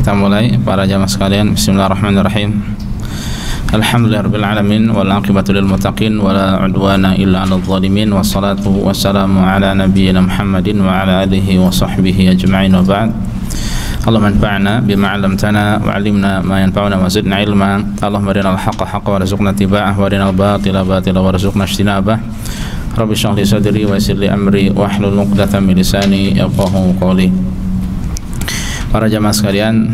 kita mulai para jamaah sekalian. Bismillahirrahmanirrahim. Alhamdulillahirabbil alamin wal aqibatu lil muttaqin wala udwana illa 'alal zalimin wassalatu wassalamu ala nabiyyina Muhammadin wa ala alihi wa sahbihi ajma'in wa ba'd. Allahumma anfa'na bima 'allamtana wa 'allimna ma yanfa'una wa zidna ilma. Allahumma arinal haqqa haqqan warzuqna ittiba'ah wa arinal batila batila warzuqna ijtinabah. Rabbi shrah li sadri wa yassir li amri wahlul 'uqdatam min lisani yafqahu qawli. Para jamaah sekalian,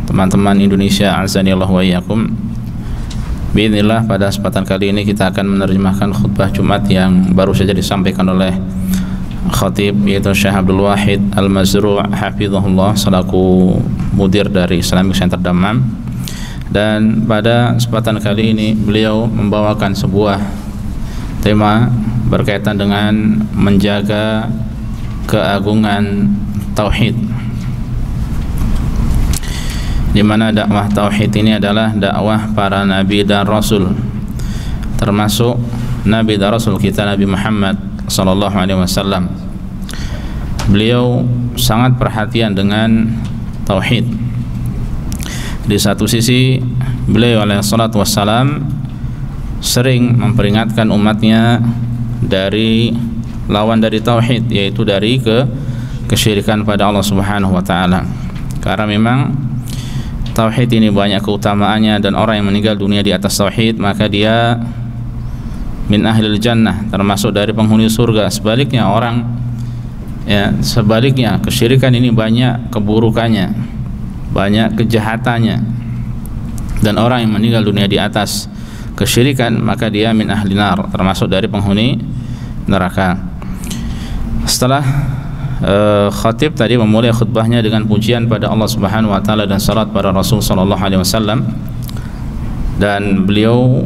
teman-teman Indonesia, azanillahu wa iyyakum. Bismillah, pada kesempatan kali ini kita akan menerjemahkan khutbah Jumat yang baru saja disampaikan oleh khatib, yaitu Syekh Abdul Wahid Al-Mazru' hafizahullah selaku mudir dari Islamic Center Dammam. Dan pada kesempatan kali ini beliau membawakan sebuah tema berkaitan dengan menjaga keagungan tauhid, di mana dakwah tauhid ini adalah dakwah para nabi dan rasul, termasuk nabi dan rasul kita Nabi Muhammad sallallahu alaihi wasallam. Beliau sangat perhatian dengan tauhid. Di satu sisi beliau alaihi salatu wassalam sering memperingatkan umatnya dari lawan dari tauhid, yaitu dari kesyirikan pada Allah Subhanahu wa taala. Karena memang tauhid ini banyak keutamaannya, dan orang yang meninggal dunia di atas tauhid maka dia min ahlil jannah, termasuk dari penghuni surga. Sebaliknya sebaliknya kesyirikan ini banyak keburukannya, banyak kejahatannya, dan orang yang meninggal dunia di atas kesyirikan maka dia min ahli nar, termasuk dari penghuni neraka. Setelah khatib tadi memulai khutbahnya dengan pujian pada Allah Subhanahu wa taala dan salat pada Rasul sallallahu alaihi wasallam, dan beliau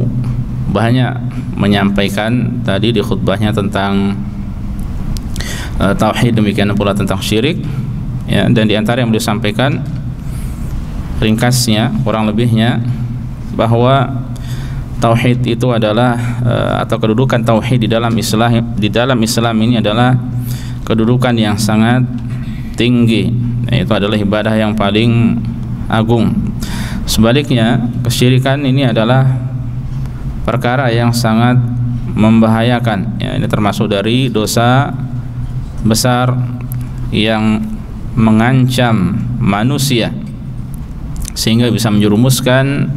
banyak menyampaikan tadi di khutbahnya tentang tauhid, demikian pula tentang syirik, ya. Dan di antara yang beliau sampaikan ringkasnya, kurang lebihnya, bahwa tauhid itu adalah atau kedudukan tauhid di dalam Islam ini adalah kedudukan yang sangat tinggi, yaitu adalah ibadah yang paling agung. Sebaliknya kesyirikan ini adalah perkara yang sangat membahayakan, ya. Ini termasuk dari dosa besar yang mengancam manusia sehingga bisa menjerumuskan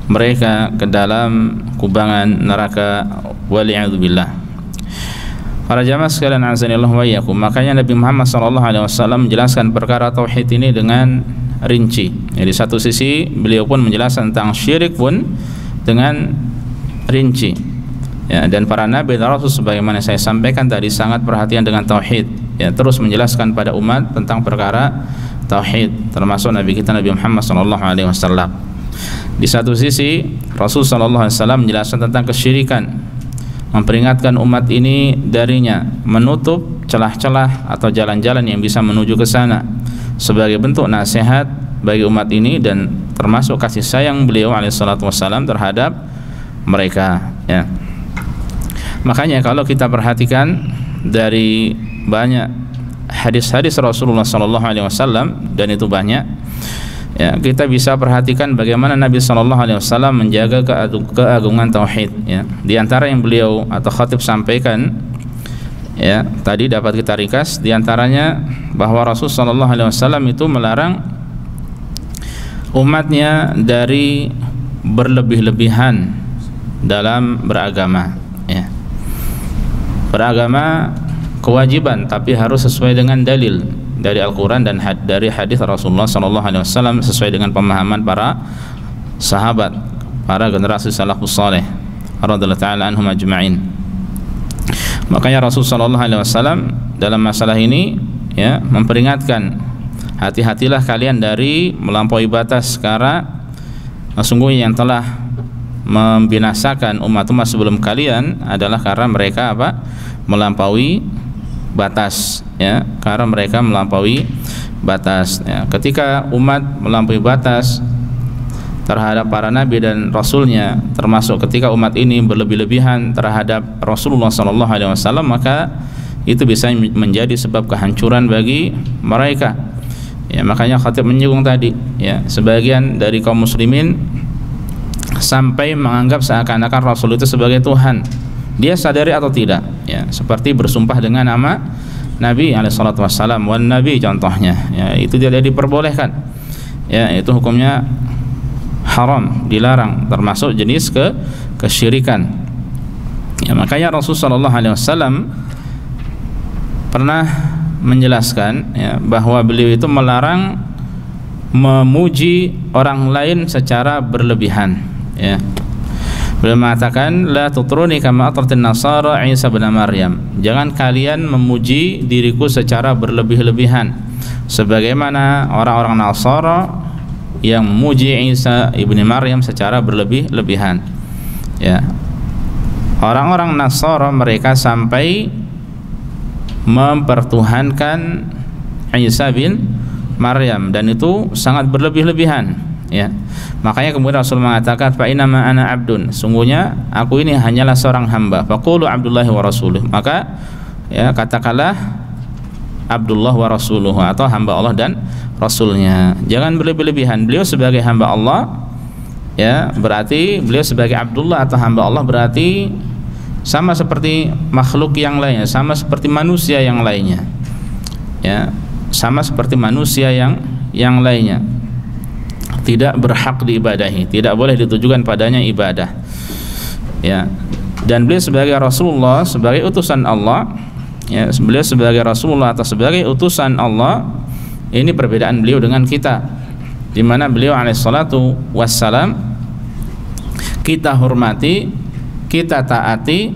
mereka ke dalam kubangan neraka, waliyadzubillah. Para jamaah sekalian, azanillahu wa iyyakum, makanya Nabi Muhammad SAW menjelaskan perkara tauhid ini dengan rinci. Jadi satu sisi beliau pun menjelaskan tentang syirik pun dengan rinci, ya. Dan para nabi dan rasul sebagaimana saya sampaikan tadi sangat perhatian dengan tauhid, ya, terus menjelaskan pada umat tentang perkara tauhid, termasuk Nabi kita Nabi Muhammad SAW. Di satu sisi Rasul SAW menjelaskan tentang kesyirikan, memperingatkan umat ini darinya, menutup celah-celah atau jalan-jalan yang bisa menuju ke sana sebagai bentuk nasihat bagi umat ini, dan termasuk kasih sayang beliau alaihissalatu wassalam terhadap mereka, ya. Makanya kalau kita perhatikan dari banyak hadis-hadis Rasulullah SAW, dan itu banyak, ya, kita bisa perhatikan bagaimana Nabi SAW menjaga keagungan tauhid, ya. Di antara yang beliau atau khatib sampaikan, ya, tadi dapat kita ringkas, di antaranya bahwa Rasul SAW itu melarang umatnya dari berlebih-lebihan dalam beragama, ya. Beragama kewajiban, tapi harus sesuai dengan dalil dari Al-Quran dan dari hadis Rasulullah SAW, sesuai dengan pemahaman para sahabat, para generasi salafus saleh radhiyallahu ta'ala anhum ajma'in. Makanya Rasulullah SAW dalam masalah ini, ya, memperingatkan, hati-hatilah kalian dari melampaui batas, karena sesungguhnya yang telah membinasakan umat-umat sebelum kalian adalah karena mereka melampaui batas, ya, karena mereka melampaui batas, ya. Ketika umat melampaui batas terhadap para nabi dan rasulnya, termasuk ketika umat ini berlebih-lebihan terhadap Rasulullah SAW, maka itu bisa menjadi sebab kehancuran bagi mereka, Ya, makanya khatib menyinggung tadi, ya, sebagian dari kaum muslimin sampai menganggap seakan-akan Rasul itu sebagai Tuhan. Dia sadari atau tidak, ya, seperti bersumpah dengan nama Nabi alaihissalatu wassalam, wan Nabi contohnya, ya, itu tidak diperbolehkan, ya, itu hukumnya haram, dilarang, termasuk jenis kesyirikan. Ya, makanya Rasulullah SAW pernah menjelaskan, ya, bahwa beliau itu melarang memuji orang lain secara berlebihan, ya. Beliau mengatakan, la tutruni kama atratin nasara Isa bin Maryam, jangan kalian memuji diriku secara berlebih-lebihan sebagaimana orang-orang Nasara yang memuji Isa ibni Maryam secara berlebih-lebihan, ya. Orang-orang Nasara mereka sampai mempertuhankan Isa bin Maryam, dan itu sangat berlebih-lebihan, ya. Makanya kemudian Rasul mengatakan, fa inna ma ana abdun, sungguhnya aku ini hanyalah seorang hamba, faqulu abdullahi wa rasuluh, maka, ya, katakanlah Abdullah wa rasuluhu, atau hamba Allah dan Rasulnya. Jangan berlebih-lebihan. Beliau sebagai hamba Allah, ya, berarti beliau sebagai Abdullah atau hamba Allah berarti sama seperti makhluk yang lainnya, sama seperti manusia yang lainnya, ya, sama seperti manusia yang lainnya, tidak berhak diibadahi, tidak boleh ditujukan padanya ibadah, ya. Dan beliau sebagai Rasulullah, sebagai utusan Allah, ya, beliau sebagai Rasulullah atau sebagai utusan Allah, ini perbedaan beliau dengan kita, di mana beliau alaihissalatu wassalam kita hormati, kita taati,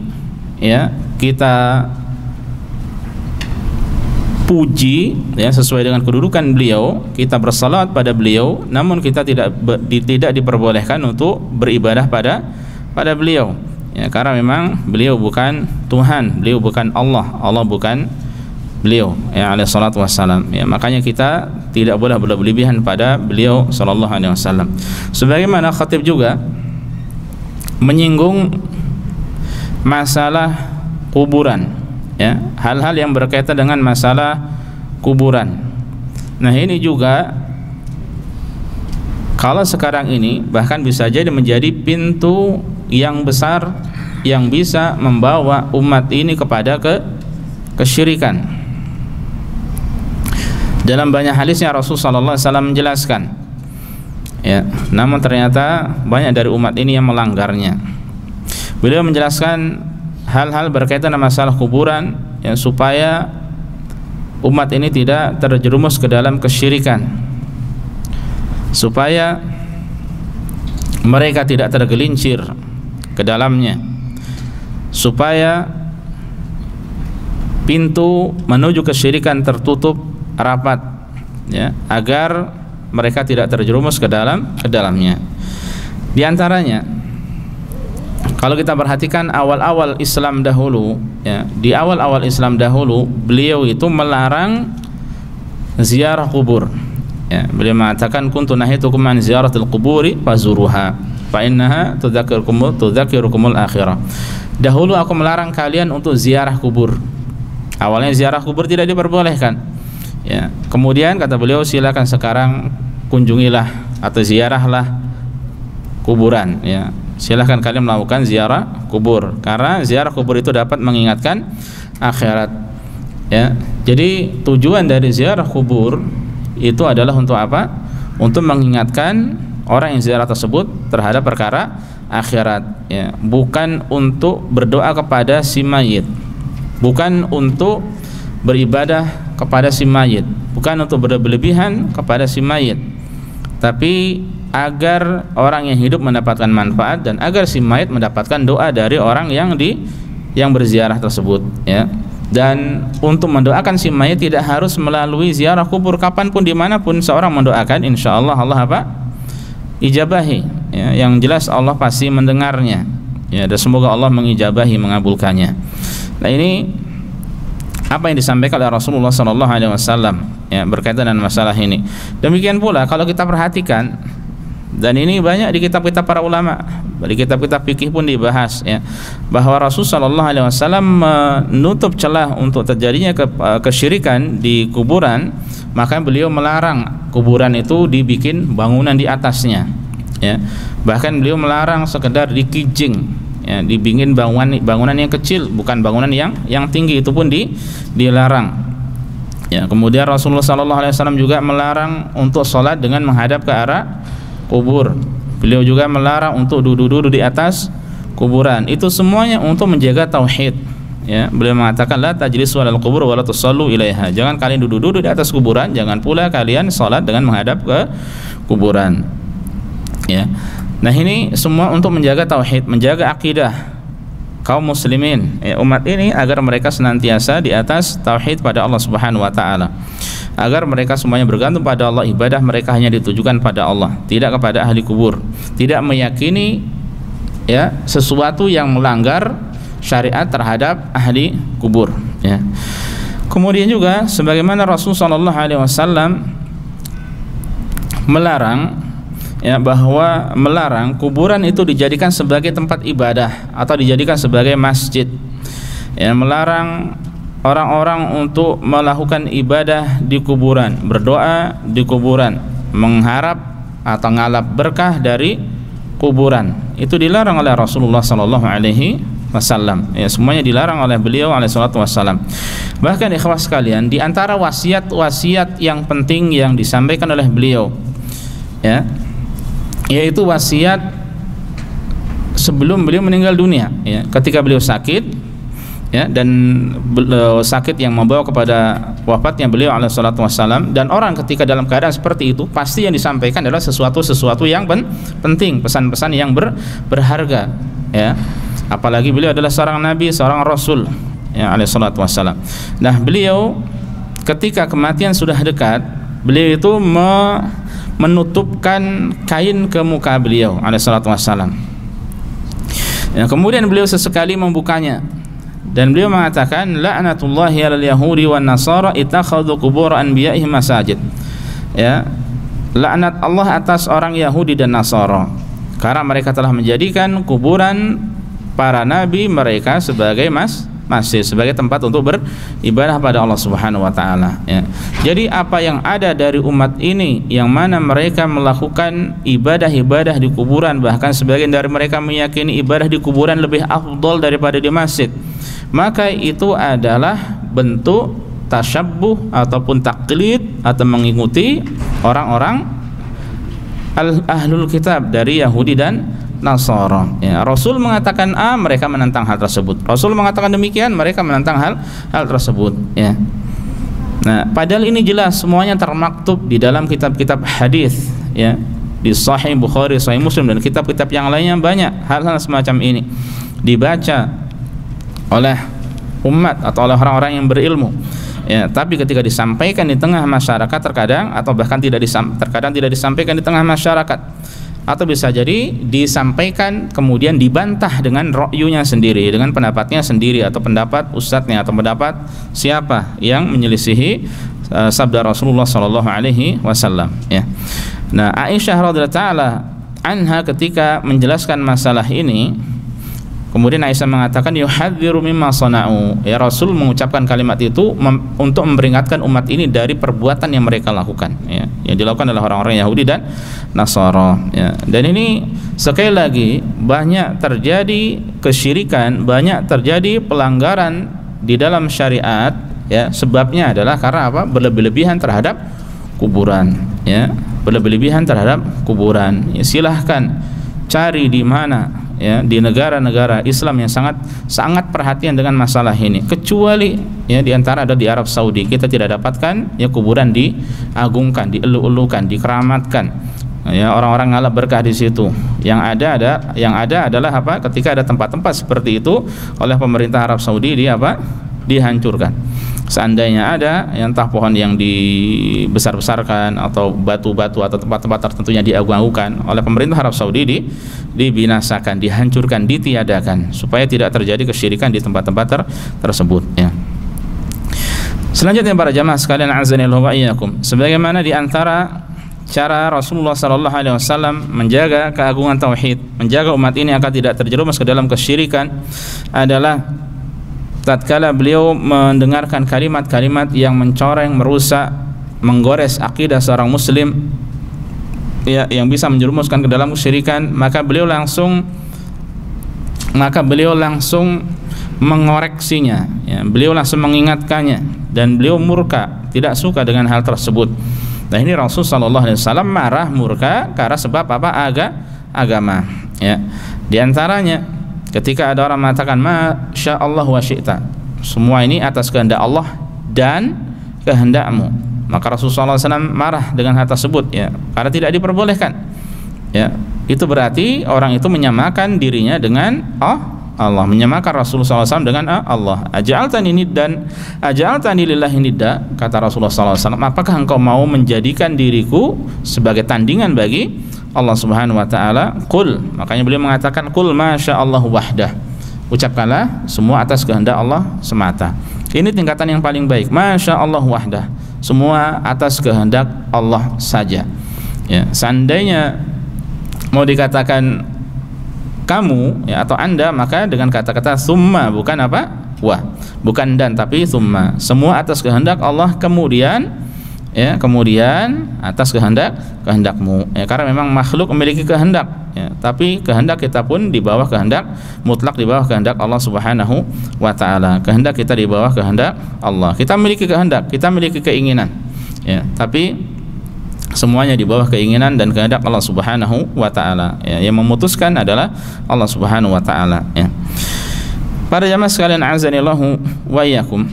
ya, kita puji, ya, sesuai dengan kedudukan beliau, kita bersalawat pada beliau, namun kita tidak diperbolehkan untuk beribadah pada beliau, ya, karena memang beliau bukan Tuhan, beliau bukan Allah, Allah bukan beliau, ya, alaihi salatu wassalam, ya. Makanya kita tidak boleh berlebihan pada beliau sallallahu alaihi wasallam. Sebagaimana khatib juga menyinggung masalah kuburan, ya, hal-hal yang berkaitan dengan masalah kuburan. Nah, ini juga kalau sekarang ini bahkan bisa jadi menjadi pintu yang besar yang bisa membawa umat ini kepada kesyirikan. Dalam banyak hadisnya Rasul sallallahu alaihi wasallam menjelaskan, ya, namun ternyata banyak dari umat ini yang melanggarnya. Beliau menjelaskan hal-hal berkaitan dengan masalah kuburan, ya, supaya umat ini tidak terjerumus ke dalam kesyirikan, supaya mereka tidak tergelincir ke dalamnya, supaya pintu menuju kesyirikan tertutup rapat, ya, agar mereka tidak terjerumus ke dalamnya. Di antaranya, kalau kita perhatikan awal-awal Islam dahulu, ya, di awal-awal Islam dahulu beliau itu melarang ziarah kubur, ya. Beliau mengatakan, kuntu nahitukum an ziyaratil quburi fazuruha fa innaha tudzakirukumul akhirah. Dahulu aku melarang kalian untuk ziarah kubur. Awalnya ziarah kubur tidak diperbolehkan, ya. Kemudian kata beliau, silakan sekarang kunjungilah atau ziarahlah kuburan, ya. Silahkan kalian melakukan ziarah kubur, karena ziarah kubur itu dapat mengingatkan akhirat, ya. Jadi tujuan dari ziarah kubur itu adalah untuk apa? Untuk mengingatkan orang yang ziarah tersebut terhadap perkara akhirat, ya. Bukan untuk berdoa kepada si mayit, bukan untuk beribadah kepada si mayit, bukan untuk berlebihan kepada si mayit, tapi agar orang yang hidup mendapatkan manfaat dan agar si mayit mendapatkan doa dari orang yang berziarah tersebut, ya. Dan untuk mendoakan si mayit tidak harus melalui ziarah kubur, kapanpun dimanapun seorang mendoakan, insya Allah Allah apa? Ijabahi, ya. Yang jelas Allah pasti mendengarnya, ya, dan semoga Allah mengijabahi, mengabulkannya. Nah, ini apa yang disampaikan oleh Rasulullah SAW, ya, berkaitan dengan masalah ini. Demikian pula kalau kita perhatikan, dan ini banyak di kitab-kitab para ulama, di kitab-kitab fikih pun dibahas, ya, bahwa Rasulullah SAW menutup celah untuk terjadinya kesyirikan di kuburan maka beliau melarang kuburan itu dibikin bangunan di atasnya, ya. Bahkan beliau melarang sekedar dikijing, ya, dibikin bangunan yang kecil, bukan bangunan yang tinggi, itu pun dilarang. Ya, kemudian Rasulullah SAW juga melarang untuk sholat dengan menghadap ke arah kubur. Beliau juga melarang untuk duduk-duduk di atas kuburan. Itu semuanya untuk menjaga tauhid. Ya, beliau mengatakan la tajlisu 'alal qubur wa la tusallu ilaiha. Jangan kalian duduk-duduk di atas kuburan, jangan pula kalian salat dengan menghadap ke kuburan. Ya. Nah, ini semua untuk menjaga tauhid, menjaga akidah kaum muslimin, ya, umat ini, agar mereka senantiasa di atas tauhid pada Allah Subhanahu wa taala. Agar mereka semuanya bergantung pada Allah, ibadah mereka hanya ditujukan pada Allah, tidak kepada ahli kubur. Tidak meyakini, ya, sesuatu yang melanggar syariat terhadap ahli kubur, ya. Kemudian juga sebagaimana Rasulullah SAW melarang, ya, bahwa melarang kuburan itu dijadikan sebagai tempat ibadah atau dijadikan sebagai masjid, ya, melarang orang-orang untuk melakukan ibadah di kuburan, berdoa di kuburan, mengharap atau ngalap berkah dari kuburan. Itu dilarang oleh Rasulullah SAW, ya, semuanya dilarang oleh beliau alaihissalam. Bahkan ikhwah sekalian, di antara wasiat-wasiat yang penting yang disampaikan oleh beliau, ya, yaitu wasiat sebelum beliau meninggal dunia, ya, ketika beliau sakit, ya, dan sakit yang membawa kepada wafatnya beliau alaihissalam. Dan orang ketika dalam keadaan seperti itu, pasti yang disampaikan adalah sesuatu yang penting, pesan-pesan yang berharga, ya. Apalagi beliau adalah seorang nabi, seorang rasul, ya, alaihissalam. Nah, beliau ketika kematian sudah dekat, beliau itu menutupkan kain ke muka beliau alaihissalam. Ya, kemudian beliau sesekali membukanya dan beliau mengatakan la'natullahi 'alal yahudi wan nasara ittakhadhu qubur anbiya'ihim masajid. Ya, laknat Allah atas orang Yahudi dan Nasara karena mereka telah menjadikan kuburan para nabi mereka sebagai masjid, sebagai tempat untuk beribadah pada Allah Subhanahu wa taala, ya. Jadi apa yang ada dari umat ini yang mana mereka melakukan ibadah-ibadah di kuburan, bahkan sebagian dari mereka meyakini ibadah di kuburan lebih afdal daripada di masjid, maka itu adalah bentuk tasyabbuh ataupun taklid atau mengikuti orang-orang ahlul kitab dari Yahudi dan Nasara, ya. Rasul mengatakan A, mereka menentang hal tersebut. Rasul mengatakan demikian, mereka menentang hal tersebut, ya. Nah, padahal ini jelas semuanya termaktub di dalam kitab-kitab hadis, ya, di Sahih Bukhari, Sahih Muslim, dan kitab-kitab yang lainnya banyak hal-hal semacam ini dibaca oleh umat atau oleh orang-orang yang berilmu, ya. Tapi ketika disampaikan di tengah masyarakat terkadang atau bahkan terkadang tidak disampaikan di tengah masyarakat, atau bisa jadi disampaikan kemudian dibantah dengan ra'yunya sendiri, dengan pendapatnya sendiri, atau pendapat ustadznya, atau pendapat siapa yang menyelisihi sabda Rasulullah SAW, ya. Nah, Aisyah radhiyallahu taala anha ketika menjelaskan masalah ini, kemudian Aisyah mengatakan yuhadziru mimma sana'u, ya, Rasul mengucapkan kalimat itu untuk memperingatkan umat ini dari perbuatan yang mereka lakukan, ya, yang dilakukan oleh orang-orang Yahudi dan Nasara, ya. Dan ini sekali lagi banyak terjadi kesyirikan, banyak terjadi pelanggaran di dalam syariat, ya. Sebabnya adalah karena apa? Berlebih-lebihan terhadap kuburan, ya, berlebih-lebihan terhadap kuburan, ya. Silahkan cari di mana, ya, di negara-negara Islam yang sangat perhatian dengan masalah ini, kecuali, ya, di antara ada di Arab Saudi. Kita tidak dapatkan, ya, kuburan diagungkan, dielu-elukan, dikeramatkan, ya, orang-orang ngalap berkah di situ. Yang ada adalah apa? Ketika ada tempat-tempat seperti itu oleh pemerintah Arab Saudi dihancurkan. Seandainya ada, yang entah pohon yang dibesar-besarkan atau batu-batu atau tempat-tempat tertentunya diagung-agungkan oleh pemerintah Arab Saudi, dibinasakan, dihancurkan, ditiadakan, supaya tidak terjadi kesyirikan di tempat-tempat tersebut, ya. Selanjutnya para jamaah sekalian azanillahu wa iyyakum, sebagaimana di antara cara Rasulullah SAW menjaga keagungan tauhid, menjaga umat ini agar tidak terjerumus ke dalam kesyirikan, adalah tatkala beliau mendengarkan kalimat-kalimat yang mencoreng, merusak menggores akidah seorang muslim ya, yang bisa menjerumuskan ke dalam kesyirikan, maka beliau langsung mengoreksinya ya, beliau langsung mengingatkannya, dan beliau murka, tidak suka dengan hal tersebut. Nah, ini Rasulullah SAW marah, murka karena sebab apa? Agama ya. Di antaranya ketika ada orang mengatakan masya Allah wa syi'ta, semua ini atas kehendak Allah dan kehendakmu, maka Rasulullah SAW marah dengan hal tersebut ya, karena tidak diperbolehkan ya. Itu berarti orang itu menyamakan dirinya dengan Allah, menyamakan Rasulullah SAW dengan Allah. Aja'altani niddan aja'altani lillahi nidda, kata Rasulullah SAW, apakah engkau mau menjadikan diriku sebagai tandingan bagi Allah Subhanahu wa taala? Qul, makanya beliau mengatakan qul masya Allah wahdah, ucapkanlah semua atas kehendak Allah semata. Ini tingkatan yang paling baik, masya Allah wahdah, semua atas kehendak Allah saja ya. Seandainya mau dikatakan kamu ya, atau anda, maka dengan kata-kata summa, bukan apa? Wah, bukan dan, tapi summa, semua atas kehendak Allah, kemudian ya, kemudian atas kehendakmu ya, karena memang makhluk memiliki kehendak ya, tapi kehendak kita pun di bawah kehendak mutlak, di bawah kehendak Allah Subhanahu wa taala. Kehendak kita di bawah kehendak Allah. Kita memiliki kehendak, kita memiliki keinginan ya, tapi semuanya di bawah keinginan dan kehendak Allah Subhanahu wa taala ya. Yang memutuskan adalah Allah Subhanahu wa taala ya. Para jamaah sekalian azanillahu wa iyyakum.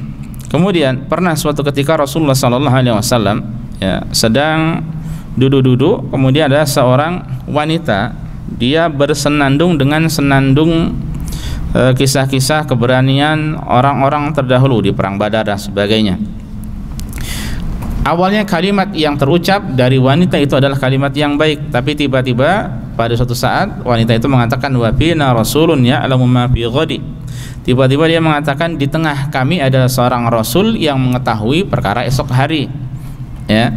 Kemudian pernah suatu ketika Rasulullah sallallahu alaihi wasallam ya, sedang duduk-duduk, kemudian ada seorang wanita, dia bersenandung dengan senandung kisah-kisah keberanian orang-orang terdahulu di perang Badar dan sebagainya. Awalnya kalimat yang terucap dari wanita itu adalah kalimat yang baik, tapi tiba-tiba pada suatu saat wanita itu mengatakan wa fina rasulun ya'lamu ma fi ghadi. Tiba-tiba dia mengatakan di tengah kami ada seorang rasul yang mengetahui perkara esok hari ya.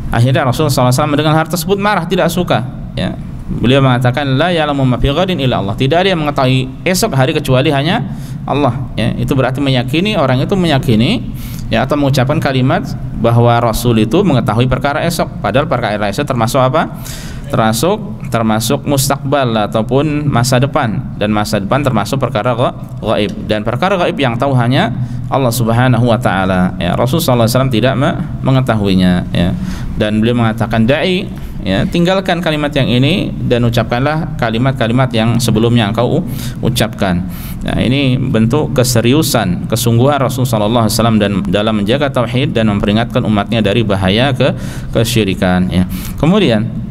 Akhirnya Rasulullah SAW mendengar hal tersebut marah, tidak suka ya. Beliau mengatakan la ya'lamu ma fi ghadin illa Allah, tidak ada yang mengetahui esok hari kecuali hanya Allah ya. Itu berarti meyakini, orang itu meyakini ya, atau mengucapkan kalimat bahwa Rasul itu mengetahui perkara esok, padahal perkara esok termasuk apa? Termasuk mustakbal ataupun masa depan, dan masa depan termasuk perkara gaib, dan perkara gaib yang tahu hanya Allah Subhanahu wa taala ya. Rasulullah SAW tidak mengetahuinya ya. Dan beliau mengatakan da'i ya, tinggalkan kalimat yang ini dan ucapkanlah kalimat-kalimat yang sebelumnya engkau ucapkan. Nah, ini bentuk keseriusan, kesungguhan Rasulullah SAW dan dalam menjaga tauhid dan memperingatkan umatnya dari bahaya kesyirikan ya. Kemudian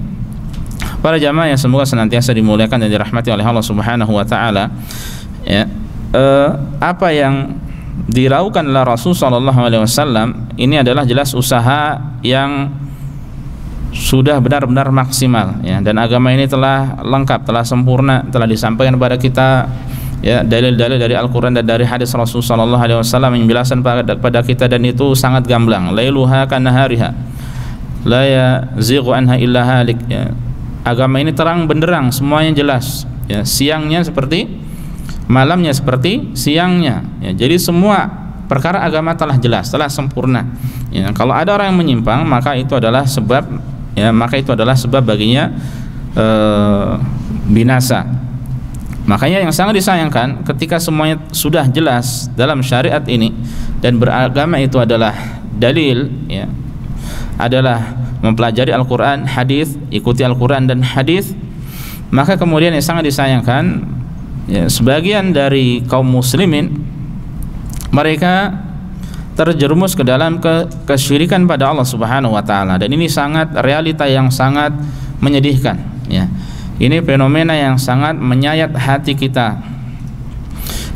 para jamaah yang semoga senantiasa dimuliakan dan dirahmati oleh Allah Subhanahu wa taala ya, apa yang dilakukan oleh Rasul sallallahu alaihi wasallam ini adalah jelas usaha yang sudah benar-benar maksimal ya, dan agama ini telah lengkap, telah sempurna, telah disampaikan kepada kita ya, dalil-dalil dari Al-Qur'an dan dari hadis Rasul sallallahu alaihi wasallam yang menjelaskan pada kita, dan itu sangat gamblang. Lailuha kanahariha la yazighu anha illa halik ya. Agama ini terang benderang, semuanya jelas ya, siangnya seperti malamnya, seperti siangnya ya. Jadi semua perkara agama telah jelas, telah sempurna ya. Kalau ada orang yang menyimpang, maka itu adalah sebab ya, maka itu adalah sebab baginya binasa. Makanya yang sangat disayangkan ketika semuanya sudah jelas dalam syariat ini, dan beragama itu adalah dalil ya, adalah mempelajari Al-Quran, hadis, ikuti Al-Quran dan hadis, maka kemudian yang sangat disayangkan ya, sebagian dari kaum muslimin mereka terjerumus ke dalam kesyirikan pada Allah Subhanahu wa taala, dan ini sangat realita yang sangat menyedihkan ya. Ini fenomena yang sangat menyayat hati kita,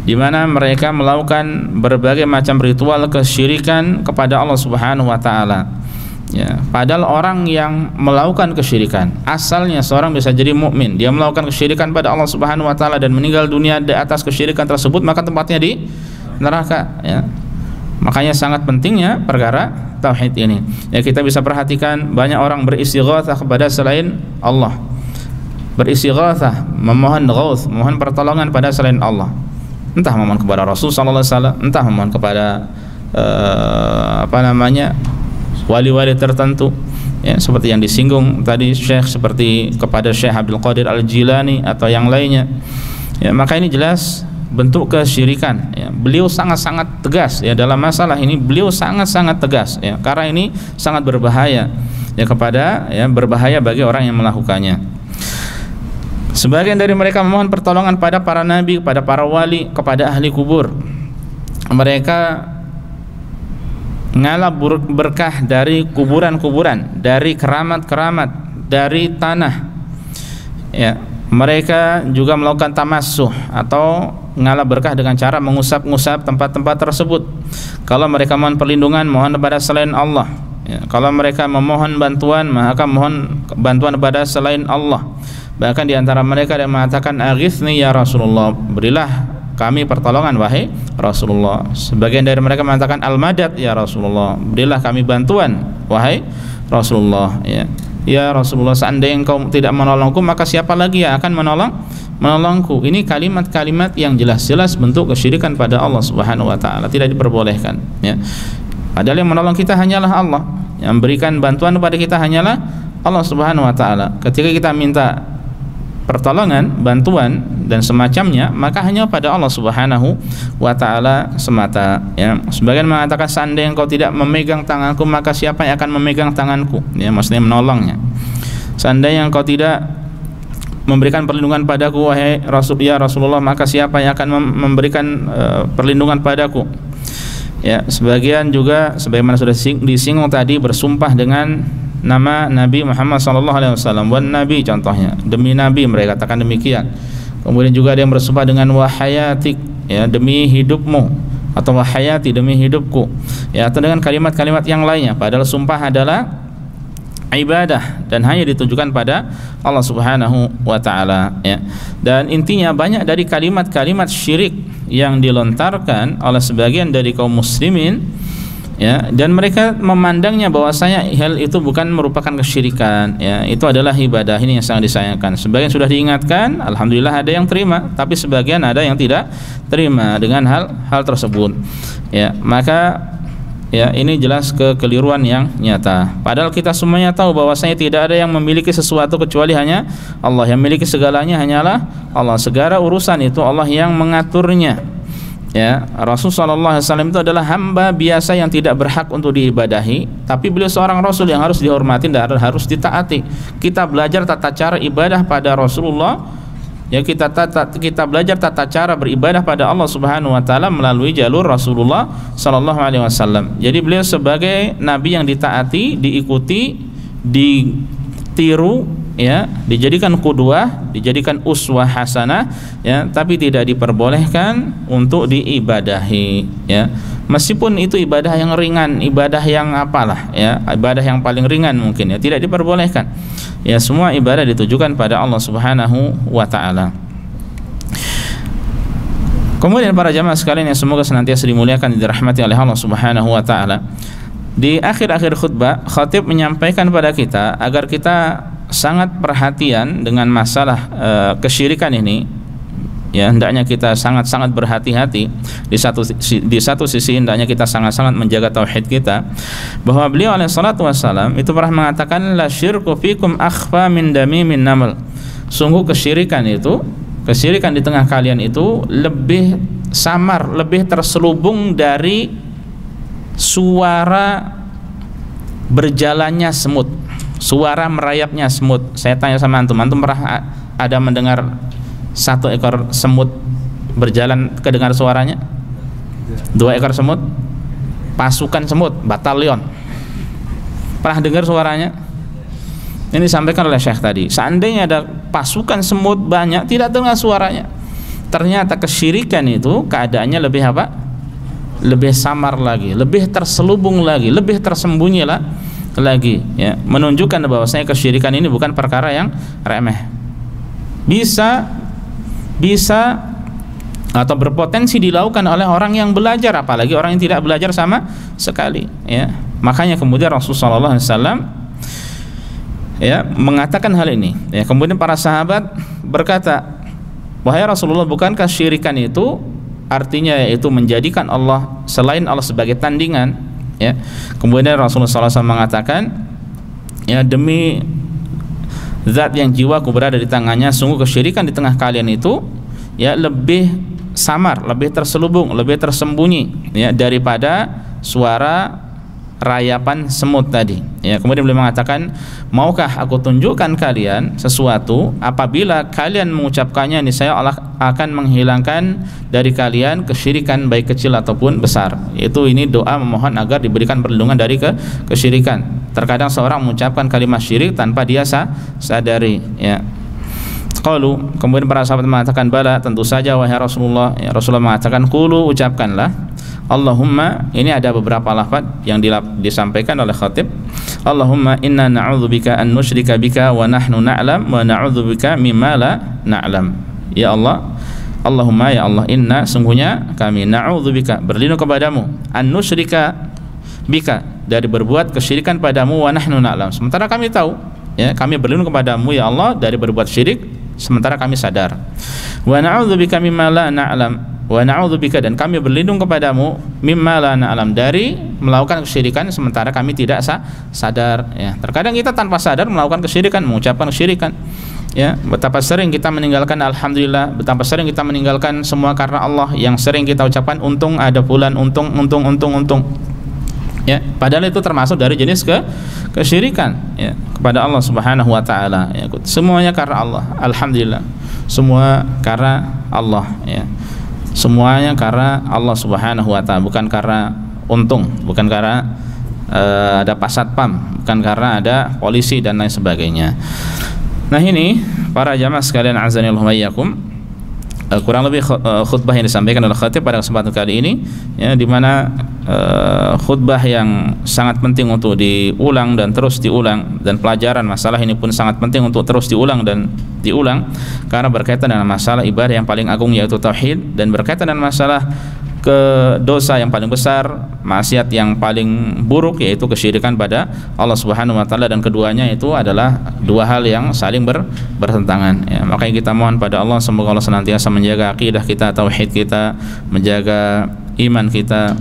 di mana mereka melakukan berbagai macam ritual kesyirikan kepada Allah Subhanahu wa taala ya. Padahal orang yang melakukan kesyirikan, asalnya seorang bisa jadi mukmin, dia melakukan kesyirikan pada Allah Subhanahu wa taala dan meninggal dunia di atas kesyirikan tersebut, maka tempatnya di neraka ya. Makanya sangat pentingnya perkara tauhid ini ya. Kita bisa perhatikan banyak orang beristighatsah kepada selain Allah, beristighatsah, memohon ghaus, memohon pertolongan pada selain Allah, entah memohon kepada Rasul sallallahu alaihi wasallam, entah memohon kepada wali-wali tertentu, ya, seperti yang disinggung tadi Syekh, seperti kepada Syekh Abdul Qadir Al-Jilani atau yang lainnya, ya, maka ini jelas bentuk kesyirikan, ya. Beliau sangat-sangat tegas, ya, dalam masalah ini beliau sangat-sangat tegas, ya, karena ini sangat berbahaya, ya, berbahaya bagi orang yang melakukannya. Sebagian dari mereka memohon pertolongan pada para nabi, pada para wali, kepada ahli kubur. Mereka ngalap berkah dari kuburan-kuburan, dari keramat-keramat, dari tanah, ya. Mereka juga melakukan tamassuh atau ngalap berkah dengan cara mengusap-ngusap tempat-tempat tersebut. Kalau mereka mohon perlindungan, mohon kepada selain Allah, ya. Kalau mereka memohon bantuan, maka mohon bantuan kepada selain Allah. Bahkan di antara mereka yang mengatakan, aghithni ya Rasulullah, berilah kami pertolongan wahai Rasulullah. Sebagian dari mereka mengatakan, al-madad ya Rasulullah, berilah kami bantuan wahai Rasulullah, ya. Ya Rasulullah, seandainya engkau tidak menolongku, maka siapa lagi yang akan menolongku? Ini kalimat-kalimat yang jelas-jelas bentuk kesyirikan pada Allah Subhanahu wa taala, tidak diperbolehkan, ya. Padahal yang menolong kita hanyalah Allah, yang memberikan bantuan kepada kita hanyalah Allah Subhanahu wa taala. Ketika kita minta pertolongan, bantuan dan semacamnya, maka hanya pada Allah Subhanahu wa taala semata, ya. Sebagian mengatakan, seandainya engkau tidak memegang tanganku, maka siapa yang akan memegang tanganku? Ya, maksudnya menolongnya. Seandainya engkau tidak memberikan perlindungan padaku wahai Rasul, ya Rasulullah, maka siapa yang akan memberikan perlindungan padaku? Ya, sebagian juga sebagaimana sudah disinggung tadi, bersumpah dengan nama Nabi Muhammad SAW, wan Nabi, contohnya demi Nabi mereka katakan demikian. Kemudian juga ada yang bersumpah dengan wahayatik, ya, demi hidupmu, atau wahayati, demi hidupku, ya, atau dengan kalimat-kalimat yang lainnya. Padahal sumpah adalah ibadah dan hanya ditujukan pada Allah Subhanahu wa taala, ya. Dan intinya banyak dari kalimat-kalimat syirik yang dilontarkan oleh sebagian dari kaum muslimin, ya, dan mereka memandangnya bahwasanya hal itu bukan merupakan kesyirikan, ya, itu adalah ibadah. Ini yang sangat disayangkan. Sebagian sudah diingatkan, alhamdulillah ada yang terima, tapi sebagian ada yang tidak terima dengan hal tersebut, ya. Maka, ya, ini jelas kekeliruan yang nyata. Padahal kita semuanya tahu bahwasanya tidak ada yang memiliki sesuatu kecuali hanya Allah. Yang memiliki segalanya hanyalah Allah. Segala urusan itu Allah yang mengaturnya, ya. Rasulullah SAW itu adalah hamba biasa yang tidak berhak untuk diibadahi, tapi beliau seorang Rasul yang harus dihormati dan harus ditaati. Kita belajar tata cara ibadah pada Rasulullah, ya, kita belajar tata cara beribadah pada Allah Subhanahu wa taala melalui jalur Rasulullah sallallahu alaihi wasallam. Jadi beliau sebagai nabi yang ditaati, diikuti, ditiru, ya, dijadikan qudwah, dijadikan uswah hasanah, ya, tapi tidak diperbolehkan untuk diibadahi, ya. Meskipun itu ibadah yang ringan, ibadah yang apalah, ya, ibadah yang paling ringan mungkin, ya, tidak diperbolehkan. Ya, semua ibadah ditujukan pada Allah Subhanahu wa taala. Kemudian para jamaah sekalian yang semoga senantiasa dimuliakan dan dirahmati oleh Allah Subhanahu wa taala, di akhir-akhir khutbah khatib menyampaikan pada kita agar kita sangat perhatian dengan masalah kesyirikan ini, ya. Hendaknya kita sangat-sangat berhati-hati. Di satu sisi hendaknya kita sangat-sangat menjaga tauhid kita, bahwa beliau alaihi salatu wassalam itu pernah mengatakan, la syirku fikum akhfa min damimin naml. Sungguh kesyirikan di tengah kalian itu lebih samar, lebih terselubung dari suara berjalannya semut, suara merayapnya semut. Saya tanya sama antum pernah ada mendengar satu ekor semut berjalan kedengar suaranya? 2 ekor semut, pasukan semut, batalion, pernah dengar suaranya? Ini disampaikan oleh Syekh tadi. Seandainya ada pasukan semut banyak, tidak dengar suaranya. Ternyata kesyirikan itu keadaannya lebih apa? Lebih samar lagi, lebih terselubung lagi, lebih tersembunyi lagi, ya. Menunjukkan bahwasanya kesyirikan ini bukan perkara yang remeh. Bisa atau berpotensi dilakukan oleh orang yang belajar, apalagi orang yang tidak belajar sama sekali, ya. Makanya kemudian Rasulullah SAW, ya, mengatakan hal ini, ya. Kemudian para sahabat berkata, wahai Rasulullah, bukankah syirikan itu artinya yaitu menjadikan Allah selain Allah sebagai tandingan, ya. Kemudian Rasulullah SAW mengatakan, ya, demi zat yang jiwaku berada di tangannya, sungguh kesyirikan di tengah kalian itu ya lebih samar, lebih terselubung, lebih tersembunyi ya daripada suara rayapan semut tadi. Ya, kemudian beliau mengatakan, maukah aku tunjukkan kalian sesuatu apabila kalian mengucapkannya niscaya Allah akan menghilangkan dari kalian kesyirikan baik kecil ataupun besar. Itu ini doa memohon agar diberikan perlindungan dari kesyirikan. Terkadang seorang mengucapkan kalimat syirik tanpa dia sadari, ya. Qalu, kemudian para sahabat mengatakan, bala, tentu saja wahai Rasulullah. Ya, Rasulullah mengatakan, qulu, ucapkanlah Allahumma, ini ada beberapa lafaz yang disampaikan oleh khatib. Allahumma inna na'udzubika an nusyrika bika wa nahnu na'lam wa na'udzubika mimma la na'lam. Ya Allah, Allahumma, ya Allah, inna, sungguhnya kami, na'udzubika, berlindung kepadamu, an nusyrika bika, dari berbuat kesyirikan padamu, wa nahnu na'lam, sementara kami tahu. Ya, kami berlindung kepadamu ya Allah dari berbuat syirik sementara kami sadar. Wa na'udzubika mimma la na'lam, wa na'udzubika, dan kami berlindung kepadamu mimma la na'lam, dari melakukan kesyirikan sementara kami tidak sadar. Ya, terkadang kita tanpa sadar melakukan kesyirikan, mengucapkan kesyirikan. Ya, betapa sering kita meninggalkan alhamdulillah, betapa sering kita meninggalkan semua karena Allah, yang sering kita ucapkan untung ada bulan, untung. Ya, padahal itu termasuk dari jenis kesyirikan ya kepada Allah Subhanahu wa taala. Ya, semuanya karena Allah. Alhamdulillah. Semua karena Allah ya. Semuanya karena Allah Subhanahu wa taala, bukan karena untung, bukan karena ada pasatpam, bukan karena ada polisi dan lain sebagainya. Nah, ini para jamaah sekalian azanillahu wa iyyakum, kurang lebih khutbah yang disampaikan oleh khatib pada kesempatan kali ini ya, di mana khutbah yang sangat penting untuk diulang dan terus diulang, dan pelajaran masalah ini pun sangat penting untuk terus diulang dan diulang karena berkaitan dengan masalah ibadah yang paling agung yaitu tauhid, dan berkaitan dengan masalah dosa yang paling besar, maksiat yang paling buruk yaitu kesyirikan pada Allah Subhanahu wa taala, dan keduanya itu adalah dua hal yang saling bertentangan ya. Makanya kita mohon pada Allah semoga Allah senantiasa menjaga akidah kita, tauhid kita, menjaga iman kita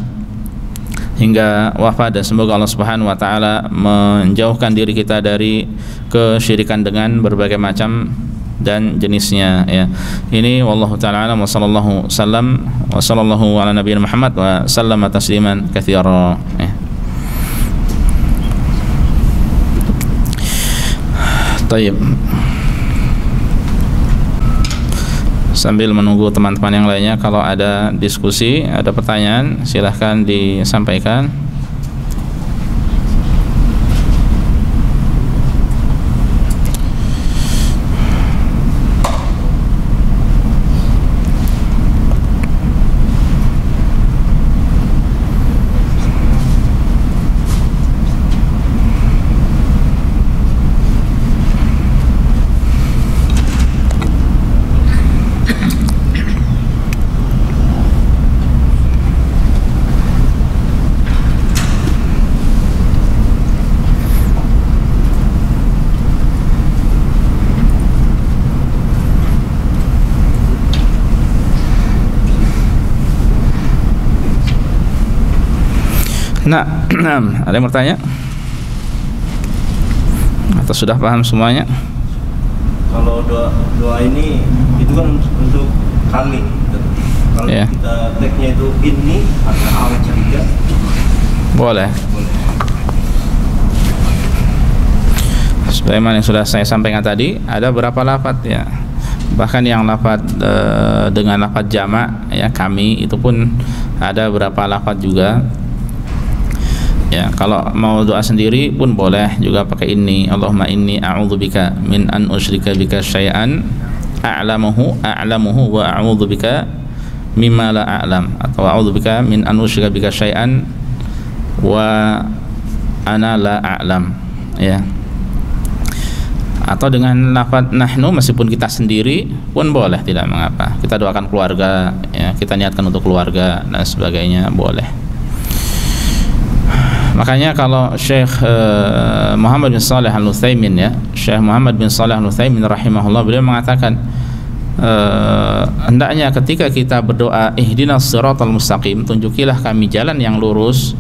hingga wafat, dan semoga Allah Subhanahu wa taala menjauhkan diri kita dari kesyirikan dengan berbagai macam dan jenisnya ya. Ini wallahu taala alam wa sallallahu ala nabiyina Muhammad wa sallama tasliman katsira ya. Tayyib. Sambil menunggu teman-teman yang lainnya, kalau ada diskusi, ada pertanyaan, silahkan disampaikan. Nah, ada yang bertanya? Atau sudah paham semuanya? Kalau doa ini itu kan untuk kali. Kalau yeah, kita tagnya itu ini atau awal juga boleh. Sebagaimana yang sudah saya sampaikan tadi, ada berapa lafaz ya. Bahkan yang lafaz dengan lafaz jamak ya, kami, itu pun ada berapa lafaz juga. Ya, kalau mau doa sendiri pun boleh juga pakai ini. Allahumma inni a'udzubika min an usyrika bika syai'an a'lamuhu wa a'udzubika mimma la a'lam, atau a'udzubika min an usyrika bika syai'an wa ana la a'lam ya. Atau dengan lafaz nahnu, meskipun kita sendiri pun boleh, tidak mengapa. Kita doakan keluarga ya, kita niatkan untuk keluarga dan sebagainya, boleh. Makanya kalau Syekh Muhammad bin Shalih Al-Utsaimin ya, Syekh Muhammad bin Shalih Al-Utsaimin rahimahullah, beliau mengatakan hendaknya ketika kita berdoa ihdinas siratal mustaqim, tunjukilah kami jalan yang lurus,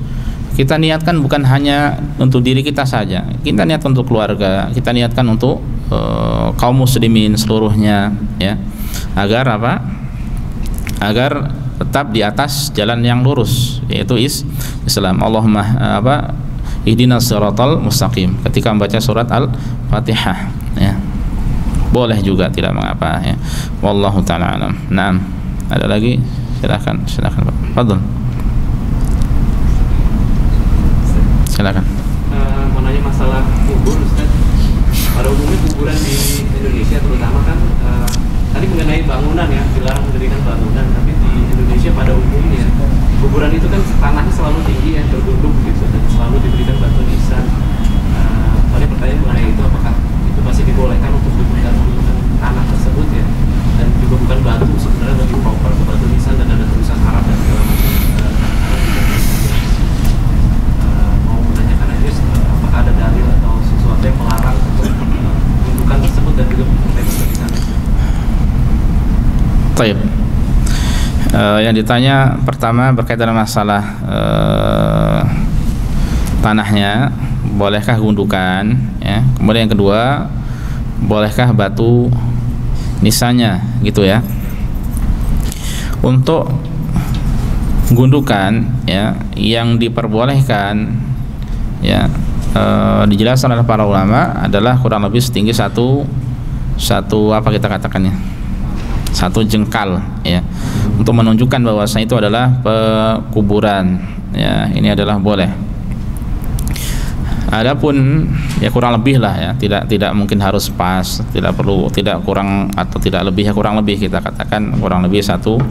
kita niatkan bukan hanya untuk diri kita saja, kita niatkan untuk keluarga, kita niatkan untuk kaum muslimin seluruhnya, ya, agar apa? Agar tetap di atas jalan yang lurus, yaitu Islam. Allahumma ihdinas siratal mustaqim ketika membaca surat Al-Fatihah, ya. Boleh juga, tidak mengapa, ya. Wallahu taala alam. Naam. Ada lagi? Silakan Pak. Fadhil. Silakan. Mau nanya masalah kubur, Ustaz. Pada umumnya kuburan di Indonesia terutama kan tadi mengenai bangunan, ya, dilarang mendirikan bangunan, tapi di Indonesia pada umumnya kuburan itu kan tanahnya selalu tinggi, yang bergunduk gitu, dan selalu diberikan batu nisan. Tadi pertanyaan mengenai itu, apakah itu masih dibolehkan untuk diberikan tanah tersebut, ya, dan juga bukan batu sebenarnya, lebih proper ke batu nisan dan ada tulisan Arab dan segala macam. Mau menanyakan aja apakah ada dalil atau sesuatu yang melarang untuk gundukan tersebut dan juga teks di sana. Baik. Yang ditanya pertama berkaitan dengan masalah tanahnya, bolehkah gundukan, ya. Kemudian yang kedua, bolehkah batu nisannya, gitu ya. Untuk gundukan, ya, yang diperbolehkan, ya, dijelaskan oleh para ulama adalah kurang lebih setinggi satu apa kita katakannya, satu jengkal, ya, untuk menunjukkan bahwasanya itu adalah pekuburan, ya. Ini adalah boleh. Adapun ya kurang lebih lah, ya, tidak mungkin harus pas, tidak perlu, tidak kurang atau tidak lebih, ya kurang lebih kita katakan kurang lebih satu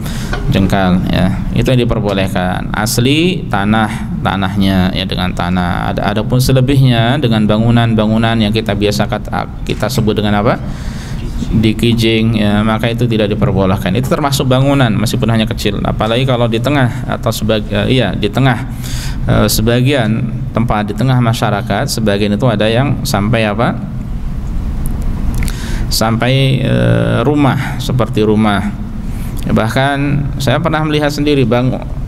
jengkal, ya. Itu yang diperbolehkan. Asli tanahnya, ya, dengan tanah. Adapun selebihnya dengan bangunan yang kita kita sebut dengan apa? Dikijing, ya, maka itu tidak diperbolehkan. Itu termasuk bangunan meskipun hanya kecil. Apalagi kalau di tengah atau di tengah sebagian tempat di tengah masyarakat, sebagian itu ada yang sampai apa? Sampai rumah, seperti rumah. Ya, bahkan saya pernah melihat sendiri,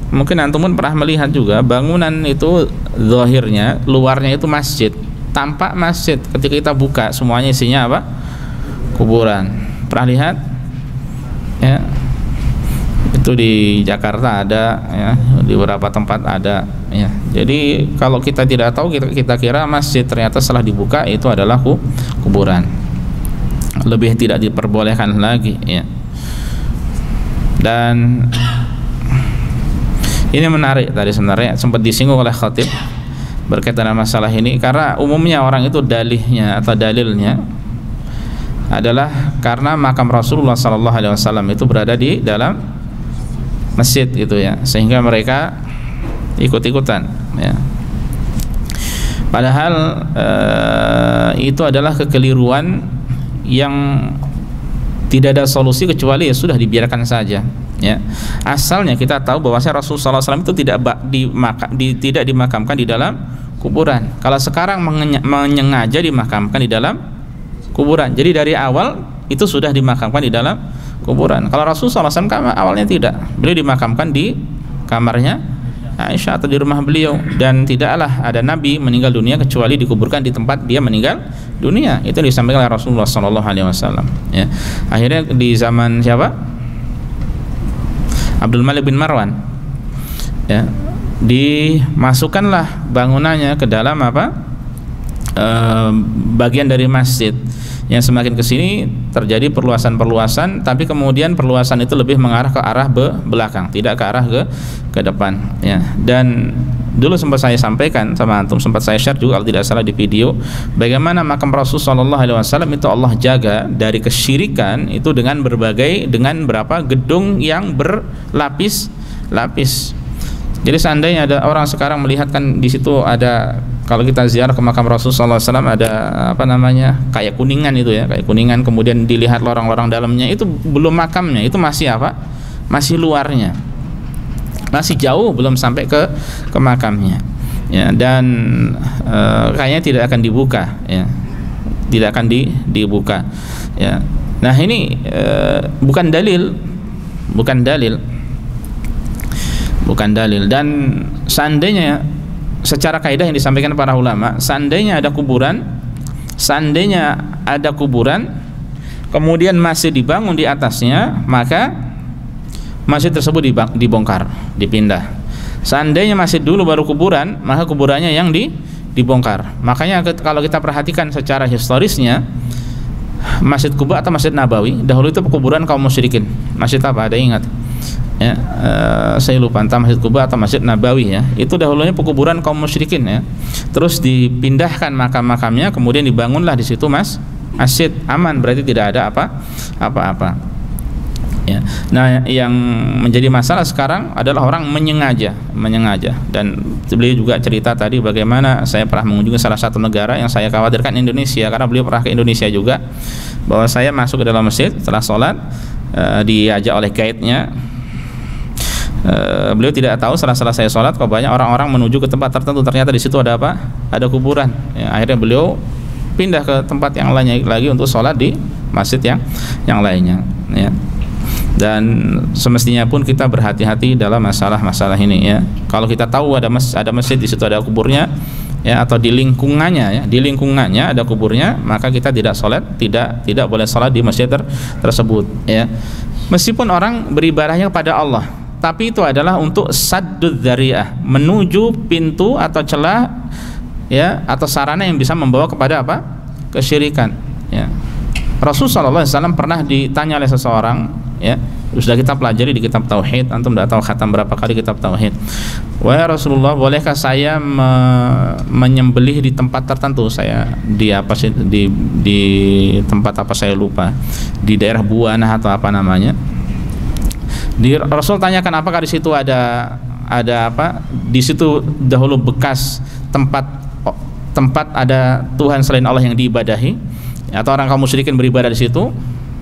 mungkin antum pun pernah melihat juga, bangunan itu zahirnya, luarnya itu masjid, tampak masjid, ketika kita buka semuanya isinya apa? Kuburan. Pernah lihat? Ya. Itu di Jakarta ada, ya, di beberapa tempat ada, ya. Jadi kalau kita tidak tahu, kita kira masjid, ternyata setelah dibuka itu adalah kuburan. Lebih tidak diperbolehkan lagi, ya. Dan ini menarik tadi sebenarnya, sempat disinggung oleh khatib berkaitan dengan masalah ini, karena umumnya orang itu dalihnya atau dalilnya adalah karena makam Rasulullah SAW itu berada di dalam masjid, gitu ya, sehingga mereka ikut-ikutan, ya. Padahal itu adalah kekeliruan yang tidak ada solusi kecuali ya sudah dibiarkan saja, ya. Asalnya kita tahu bahwa Rasulullah SAW itu tidak dimakamkan di dalam kuburan. Kalau sekarang menyengaja dimakamkan di dalam kuburan, jadi dari awal itu sudah dimakamkan di dalam kuburan. Kalau Rasulullah SAW kan awalnya tidak, beliau dimakamkan di kamarnya Aisyah atau di rumah beliau, dan tidaklah ada Nabi meninggal dunia kecuali dikuburkan di tempat dia meninggal dunia. Itu disampaikan oleh Rasulullah SAW, ya. Akhirnya di zaman siapa? Abdul Malik bin Marwan, ya, dimasukkanlah bangunannya ke dalam apa? Bagian dari masjid. Yang semakin kesini terjadi perluasan, tapi kemudian perluasan itu lebih mengarah ke arah belakang, tidak ke arah ke depan, ya. Dan dulu sempat saya sampaikan sama antum, sempat saya share juga kalau tidak salah di video, bagaimana makam Rasulullah SAW itu Allah jaga dari kesyirikan itu dengan berapa gedung yang berlapis-lapis. Jadi seandainya ada orang sekarang melihatkan di situ ada, kalau kita ziarah ke makam Rasulullah SAW ada apa namanya, kayak kuningan itu, ya, kayak kuningan, kemudian dilihat lorong-lorong dalamnya, itu belum makamnya, itu masih apa? Masih luarnya, masih jauh, belum sampai ke makamnya, ya. Dan kayaknya tidak akan dibuka, ya, tidak akan dibuka, ya. Nah ini bukan dalil, dan seandainya secara kaidah yang disampaikan para ulama, seandainya ada kuburan kemudian masih dibangun di atasnya, maka masjid tersebut dibongkar, dipindah. Seandainya masjid dulu baru kuburan, maka kuburannya yang dibongkar. Makanya kalau kita perhatikan secara historisnya, Masjid Quba atau Masjid Nabawi dahulu itu kuburan kaum musyrikin. Masjid apa? Ada ingat? Ya, saya lupa entah Masjid Quba atau Masjid Nabawi ya. Itu dahulunya kuburan kaum musyrikin ya. Terus dipindahkan makam-makamnya, kemudian dibangunlah di situ masjid, aman, berarti tidak ada apa-apa. Ya. Nah, yang menjadi masalah sekarang adalah orang menyengaja, dan beliau juga cerita tadi bagaimana saya pernah mengunjungi salah satu negara yang saya khawatirkan Indonesia, karena beliau pernah ke Indonesia juga, bahwa saya masuk ke dalam masjid setelah sholat, diajak oleh guide-nya. Beliau tidak tahu setelah selesai sholat kok banyak orang-orang menuju ke tempat tertentu, ternyata di situ ada apa? Ada kuburan. Ya, akhirnya beliau pindah ke tempat yang lainnya lagi untuk sholat di masjid yang lainnya. Ya. Dan semestinya pun kita berhati-hati dalam masalah-masalah ini ya. Kalau kita tahu ada masjid di situ ada kuburnya ya, atau di lingkungannya ada kuburnya, maka kita tidak boleh sholat di masjid tersebut ya. Meskipun orang beribadahnya kepada Allah, tapi itu adalah untuk saddud dzari'ah, menuju pintu atau celah ya, atau sarana yang bisa membawa kepada apa? Kesyirikan ya. Rasulullah SAW pernah ditanya oleh seseorang ya, sudah kita pelajari di kitab tauhid, antum sudah tahu khatam berapa kali kitab tauhid. Wahai Rasulullah, bolehkah saya menyembelih di tempat tertentu? Saya di tempat apa saya lupa, di daerah Buana atau apa namanya. Rasul tanyakan apakah di situ ada apa? Di situ dahulu bekas tempat ada Tuhan selain Allah yang diibadahi, atau orang kaum musyrikin beribadah di situ?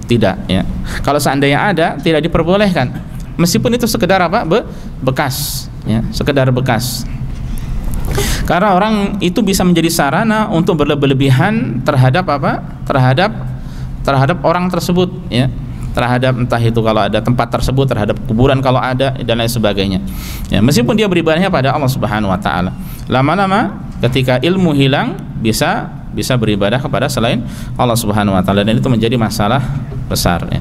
Tidak ya. Kalau seandainya ada, tidak diperbolehkan. Meskipun itu sekedar apa? Bekas ya, sekedar bekas. Karena orang itu bisa menjadi sarana untuk berlebihan terhadap apa? Terhadap orang tersebut ya. Terhadap entah itu kalau ada tempat tersebut, terhadap kuburan kalau ada, dan lain sebagainya. Ya, meskipun dia beribadahnya pada Allah Subhanahu wa taala. Lama-lama ketika ilmu hilang, bisa beribadah kepada selain Allah Subhanahu wa taala, dan itu menjadi masalah besar ya.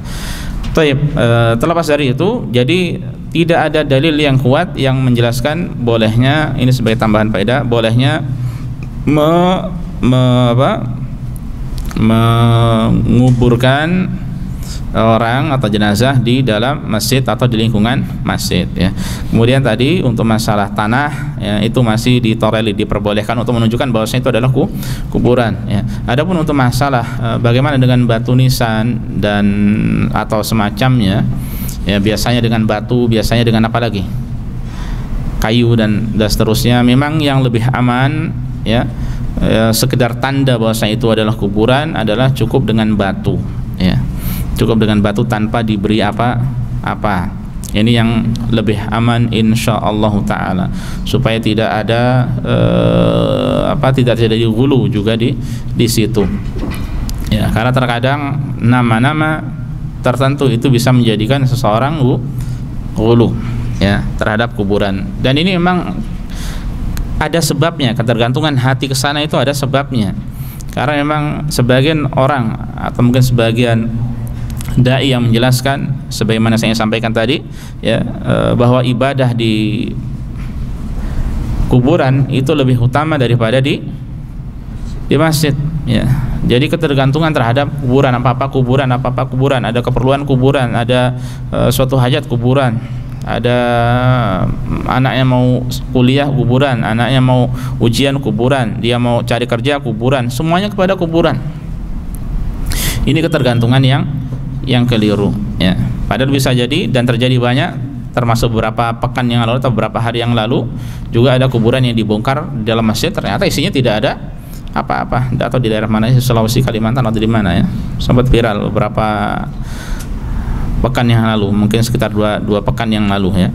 Terlepas dari itu, jadi tidak ada dalil yang kuat yang menjelaskan bolehnya, ini sebagai tambahan faedah, bolehnya menguburkan orang atau jenazah di dalam masjid atau di lingkungan masjid ya. Kemudian tadi untuk masalah tanah ya, itu masih diperbolehkan untuk menunjukkan bahwasanya itu adalah kuburan ya. Adapun untuk masalah bagaimana dengan batu nisan dan atau semacamnya ya, biasanya dengan batu, biasanya dengan apa lagi? Kayu dan seterusnya, memang yang lebih aman ya, sekedar tanda bahwasanya itu adalah kuburan adalah cukup dengan batu ya. Cukup dengan batu tanpa diberi apa-apa. Ini yang lebih aman insyaallah taala, supaya tidak ada tidak terjadi ghulu juga di situ. Ya, karena terkadang nama-nama tertentu itu bisa menjadikan seseorang ghulu ya terhadap kuburan. Dan ini memang ada sebabnya, ketergantungan hati ke sana itu ada sebabnya. Karena memang sebagian orang atau mungkin sebagian dai yang menjelaskan sebagaimana saya sampaikan tadi ya, bahwa ibadah di kuburan itu lebih utama daripada di masjid ya. Jadi ketergantungan terhadap kuburan, apa-apa kuburan, ada keperluan kuburan, ada suatu hajat kuburan, ada anaknya mau kuliah kuburan, anaknya mau ujian kuburan, dia mau cari kerja kuburan, semuanya kepada kuburan. Ini ketergantungan yang keliru ya. Padahal bisa jadi dan terjadi banyak, termasuk beberapa pekan yang lalu atau beberapa hari yang lalu juga ada kuburan yang dibongkar di dalam masjid, ternyata isinya tidak ada apa-apa. Tidak tahu di daerah mana, Sulawesi, Kalimantan atau di mana ya, sempat viral beberapa pekan yang lalu, mungkin sekitar dua pekan yang lalu ya,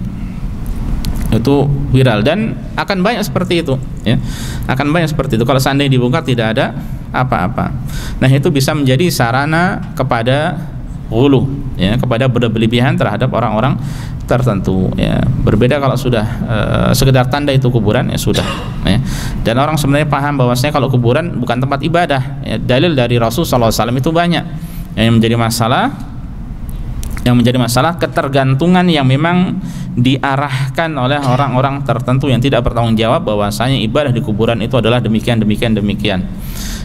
itu viral. Dan akan banyak seperti itu ya, akan banyak seperti itu kalau seandainya dibongkar tidak ada apa-apa. Nah, itu bisa menjadi sarana kepada ghulu, ya, kepada berlebihan terhadap orang-orang tertentu, ya. Berbeda kalau sudah sekedar tanda itu kuburan, ya sudah, ya. Dan orang sebenarnya paham bahwasanya kalau kuburan bukan tempat ibadah, ya. Dalil dari Rasul SAW itu banyak. Yang menjadi masalah ketergantungan yang memang diarahkan oleh orang-orang tertentu yang tidak bertanggung jawab bahwasanya ibadah di kuburan itu adalah demikian,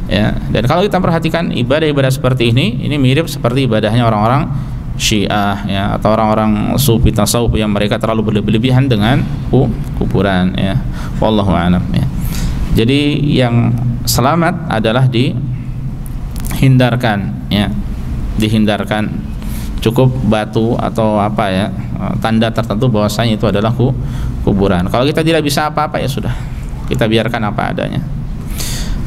ya. Dan kalau kita perhatikan ibadah-ibadah seperti ini mirip seperti ibadahnya orang-orang Syiah, ya, atau orang-orang sufi tasawuf yang mereka terlalu berlebihan dengan kuburan, ya. Wallahu a'lam, ya. Jadi yang selamat adalah dihindarkan, ya, dihindarkan. Cukup batu atau apa, ya, tanda tertentu bahwasanya itu adalah kuburan. Kalau kita tidak bisa apa-apa, ya sudah, kita biarkan apa adanya.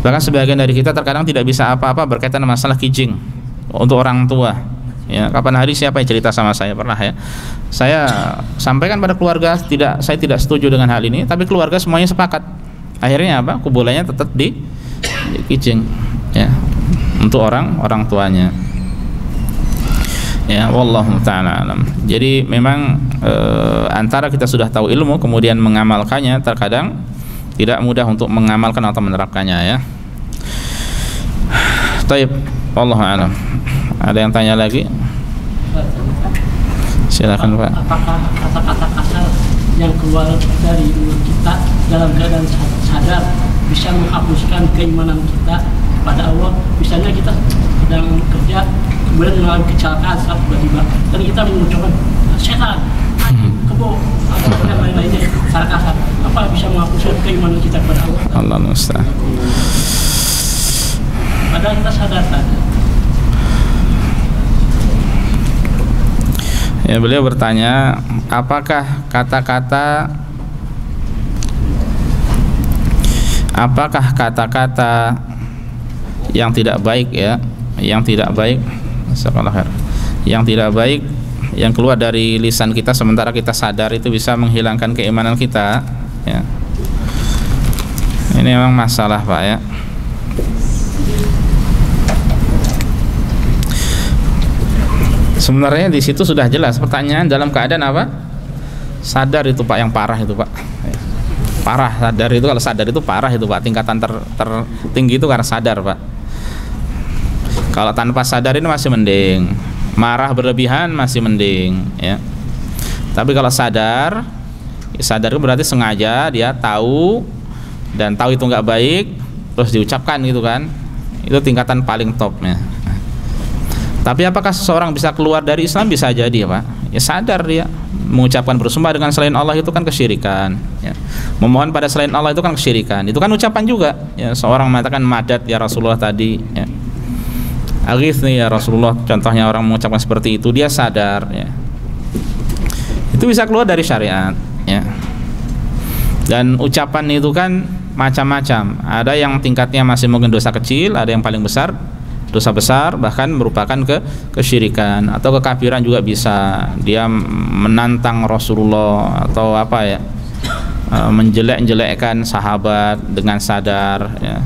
Bahkan sebagian dari kita terkadang tidak bisa apa-apa berkaitan masalah kijing untuk orang tua, ya. Kapan hari siapa yang cerita sama saya, pernah, ya, saya sampaikan pada keluarga, saya tidak setuju dengan hal ini, tapi keluarga semuanya sepakat. Akhirnya apa? Kuburannya tetap di kijing, ya, untuk orang tuanya. Ya, wallahu ta'ala alam. Jadi memang antara kita sudah tahu ilmu kemudian mengamalkannya terkadang tidak mudah untuk mengamalkan atau menerapkannya, ya. Taib, wallahu a'lam. Ada yang tanya lagi? Silakan, Pak. Apakah kata-kata kasar yang keluar dari mulut kita dalam keadaan sadar bisa menghapuskan keimanan kita kepada Allah? Misalnya kita sedang kerja kemudian mengalami kecelakaan saat tiba-tiba dan kita mengucapkan setan, kebo, atau yang lain-lainnya secara kasar, apa bisa menghapuskan keimanan kita kepada Allah? Allah musta'an. Padahal kita sadar tadi. Ya, beliau bertanya, apakah kata-kata yang tidak baik, ya, yang tidak baik yang keluar dari lisan kita sementara kita sadar itu bisa menghilangkan keimanan kita, ya. Ini memang masalah, Pak, ya. Sebenarnya di situ sudah jelas pertanyaan dalam keadaan apa? Sadar itu, Pak, yang parah itu, Pak. Parah, sadar itu, kalau sadar itu parah itu, Pak. Tingkatan tertinggi itu karena sadar, Pak. Kalau tanpa sadar ini masih mending. Marah berlebihan masih mending, ya. Tapi kalau sadar itu berarti sengaja dia tahu dan tahu itu nggak baik terus diucapkan gitu kan. Itu tingkatan paling topnya. Tapi apakah seseorang bisa keluar dari Islam? Bisa jadi, ya, Pak. Ya, sadar dia mengucapkan bersumpah dengan selain Allah itu kan kesyirikan, ya. Memohon pada selain Allah itu kan kesyirikan. Itu kan ucapan juga, ya. Seorang mengatakan madad ya Rasulullah tadi, ya. Aghithni ya Rasulullah, contohnya orang mengucapkan seperti itu, dia sadar, ya. Itu bisa keluar dari syariat, ya. Dan ucapan itu kan macam-macam. Ada yang tingkatnya masih mungkin dosa kecil, ada yang paling besar dosa besar, bahkan merupakan kesyirikan atau kekafiran juga bisa. Dia menantang Rasulullah atau apa, ya, menjelek-jelekkan sahabat dengan sadar, ya.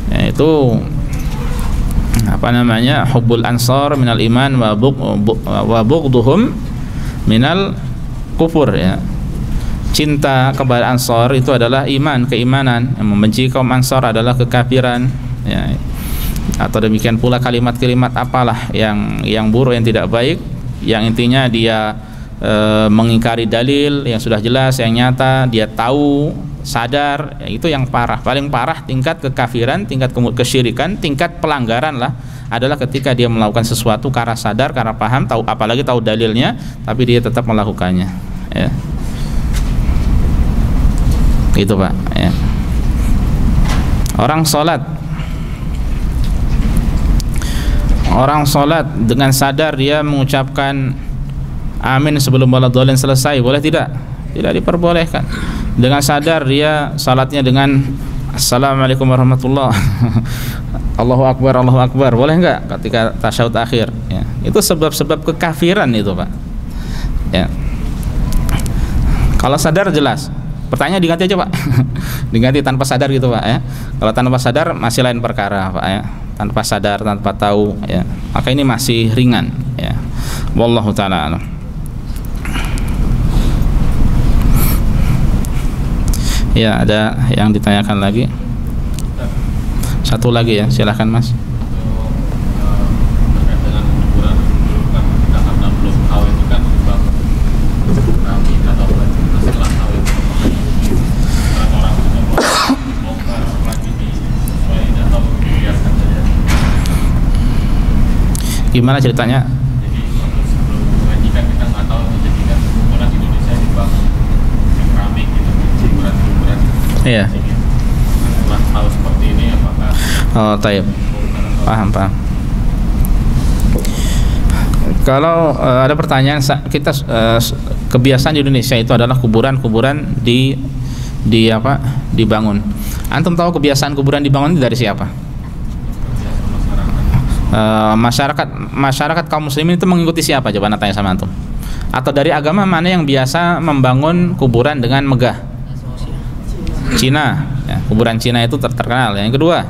Ya, itu apa namanya, hubbul ansar minal iman wa bughdhuhum minal kufur, ya. Cinta kepada Ansar itu adalah iman, keimanan. Yang membenci kaum Ansar adalah kekafiran, ya. Atau demikian pula kalimat-kalimat apalah yang buruk, yang tidak baik, yang intinya dia mengingkari dalil yang sudah jelas, yang nyata, dia tahu, sadar, ya, itu yang parah. Paling parah tingkat kekafiran, tingkat kesyirikan, tingkat pelanggaran lah adalah ketika dia melakukan sesuatu karena sadar, karena paham, tahu, apalagi tahu dalilnya, tapi dia tetap melakukannya, ya. Itu, Pak, ya. Orang sholat dengan sadar dia mengucapkan amin sebelum waladhdallin selesai, boleh tidak? Tidak diperbolehkan. Dengan sadar dia salatnya dengan assalamualaikum warahmatullah Allahu akbar, boleh enggak ketika tasyahud akhir, ya. Itu sebab-sebab kekafiran itu, Pak, ya. Kalau sadar jelas. Pertanyaan diganti aja, Pak. Diganti tanpa sadar gitu, Pak, ya. Kalau tanpa sadar masih lain perkara, Pak, ya. tanpa sadar, tanpa tahu, ya, maka ini masih ringan, ya. Wallahu taala a'lam. Ya, ada yang ditanyakan lagi? Satu lagi ya, silahkan Mas. Terkait dengan kuburan dulu kan kita karena belum tahu itu kan kami atau setelah tahu itu orang bongkar lagi di selain atau biarkan saja. Gimana ceritanya? Jadi sebelum mengaji kan kita nggak tahu jadi kan kuburan Indonesia dibangun yang keramik gitu, kuburan. Iya. Setelah tahu seperti ini apakah Taib. Paham. Kalau ada pertanyaan, kita kebiasaan di Indonesia itu adalah kuburan dibangun. Antum tahu kebiasaan kuburan dibangun dari siapa? Masyarakat kaum muslimin itu mengikuti siapa? Coba tanya sama antum. Atau dari agama mana yang biasa membangun kuburan dengan megah? Cina, ya, kuburan Cina itu terkenal. Yang kedua,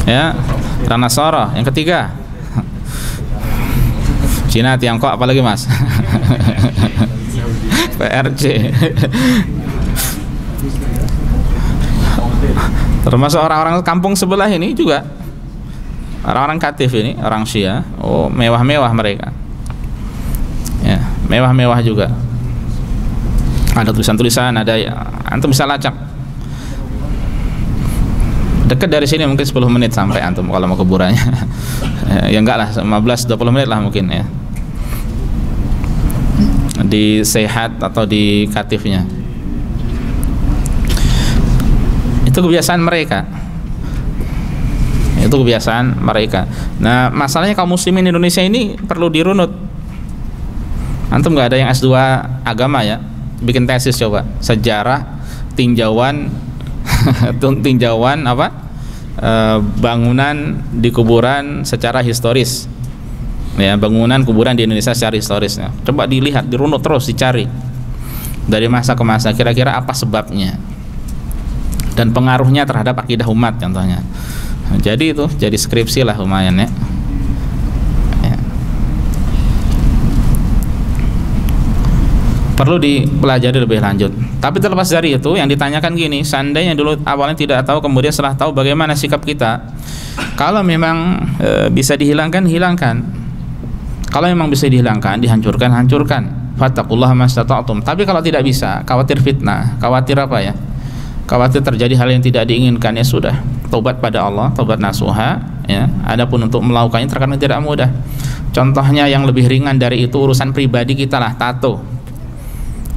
ya, Ranasara. Yang ketiga, Cina, Tiongkok, apalagi Mas? PRC. Termasuk orang-orang kampung sebelah ini juga, orang-orang Katif ini, orang Syiah. Oh, mewah-mewah mereka, ya, mewah-mewah juga. Ada tulisan-tulisan, ada, ya, antum bisa lacak. Dekat dari sini mungkin 10 menit sampai antum kalau mau kuburannya. Ya enggak lah, 15-20 menit lah mungkin, ya. Di Sehat atau di Katifnya. Itu kebiasaan mereka. Itu kebiasaan mereka. Nah, masalahnya kaum muslimin Indonesia ini perlu dirunut. Antum nggak ada yang S2 agama ya? Bikin tesis coba, sejarah tinjauan tinjauan apa? Bangunan di kuburan secara historis. Ya, bangunan kuburan di Indonesia secara historis. Ya. Coba dilihat, dirunut terus, dicari dari masa ke masa kira-kira apa sebabnya dan pengaruhnya terhadap akidah umat contohnya. Nah, jadi itu jadi skripsi lah lumayan ya. Perlu dipelajari lebih lanjut. Tapi terlepas dari itu, yang ditanyakan gini, seandainya dulu awalnya tidak tahu, kemudian setelah tahu, bagaimana sikap kita? Kalau memang bisa dihilangkan, hilangkan. Kalau memang bisa dihilangkan, dihancurkan, hancurkan. Fattaqullaha mastata'tum. Tapi kalau tidak bisa, khawatir fitnah, khawatir apa ya? Khawatir terjadi hal yang tidak diinginkan, ya sudah, taubat pada Allah, taubat nasuha, ya. Adapun untuk melakukannya terkadang tidak mudah. Contohnya yang lebih ringan dari itu urusan pribadi kita lah, tato.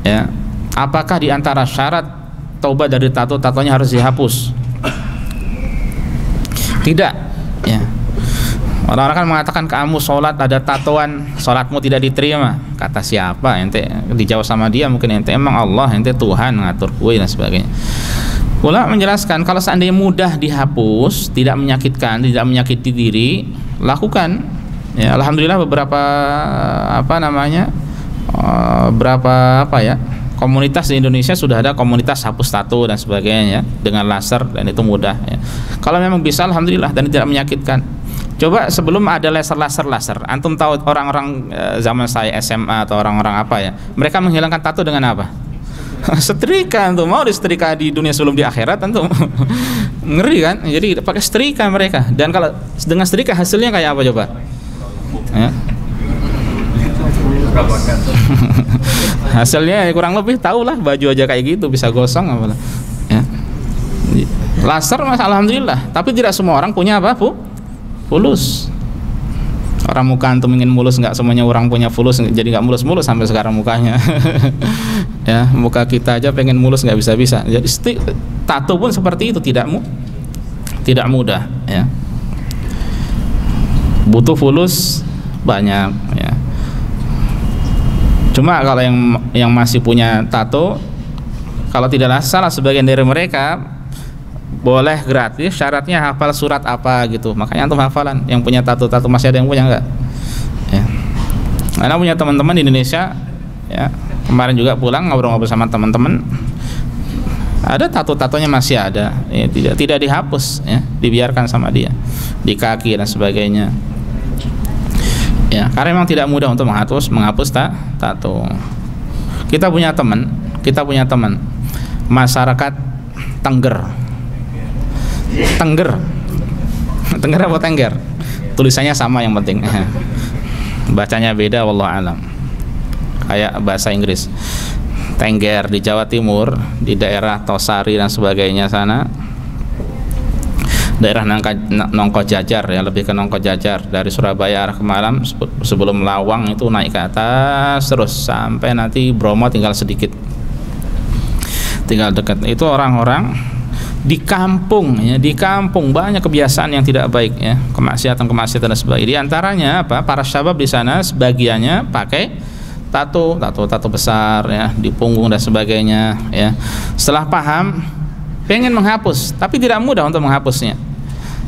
Ya, apakah di antara syarat taubat dari tatonya harus dihapus? Tidak, ya. Orang-orang kan mengatakan kamu sholat ada tatoan, sholatmu tidak diterima. Kata siapa? Ente dijawab sama dia, mungkin ente emang Allah, ente Tuhan ngatur kue dan sebagainya. Pula menjelaskan kalau seandainya mudah dihapus, tidak menyakitkan, tidak menyakiti diri, lakukan. Ya, alhamdulillah beberapa komunitas di Indonesia sudah ada komunitas hapus tato dan sebagainya, ya, dengan laser, dan itu mudah, ya. Kalau memang bisa alhamdulillah dan tidak menyakitkan. Coba sebelum ada laser, antum tahu orang-orang zaman saya SMA atau orang-orang apa ya, mereka menghilangkan tato dengan apa? Setrika. Antum mau disetrika di dunia sebelum di akhirat, antum ngeri kan? Jadi pakai setrika mereka, dan kalau dengan setrika hasilnya kayak apa coba? Ya. Hasilnya ya kurang lebih tahulah, baju aja kayak gitu bisa gosong apa, ya. Laser mas alhamdulillah, tapi tidak semua orang punya apa fulus. Orang muka antum ingin mulus, nggak semuanya orang punya fulus, jadi nggak mulus-mulus sampai sekarang mukanya. Ya, muka kita aja pengen mulus nggak bisa-bisa. Jadi tato pun seperti itu, tidak mudah, ya. Butuh fulus banyak, ya. Cuma kalau yang masih punya tato, kalau tidak salah sebagian dari mereka boleh gratis, syaratnya hafal surat apa gitu. Makanya antum hafalan, yang punya tato masih ada yang punya enggak? Ya. Karena punya teman-teman di Indonesia, ya, kemarin juga pulang ngobrol-ngobrol sama teman-teman, Ada tato-tatonya masih ada, ya, tidak dihapus, ya, dibiarkan sama dia di kaki dan sebagainya. Ya, karena memang tidak mudah untuk menghapus tato. Kita punya teman masyarakat Tengger apa Tengger? Tulisannya sama yang penting. Bacanya beda, wallahu alam. Kayak bahasa Inggris. Tengger di Jawa Timur, di daerah Tosari dan sebagainya sana. Daerah Nongko Jajar, ya, lebih ke Nongko Jajar, dari Surabaya arah ke Malang sebelum Lawang itu naik ke atas terus sampai nanti Bromo tinggal sedikit, tinggal dekat. Itu orang-orang di kampung, ya, di kampung banyak kebiasaan yang tidak baik, ya, kemaksiatan dan sebagainya. Di antaranya apa? Para syabab di sana sebagiannya pakai tato besar, ya, di punggung dan sebagainya, ya. Setelah paham, pengen menghapus, tapi tidak mudah untuk menghapusnya.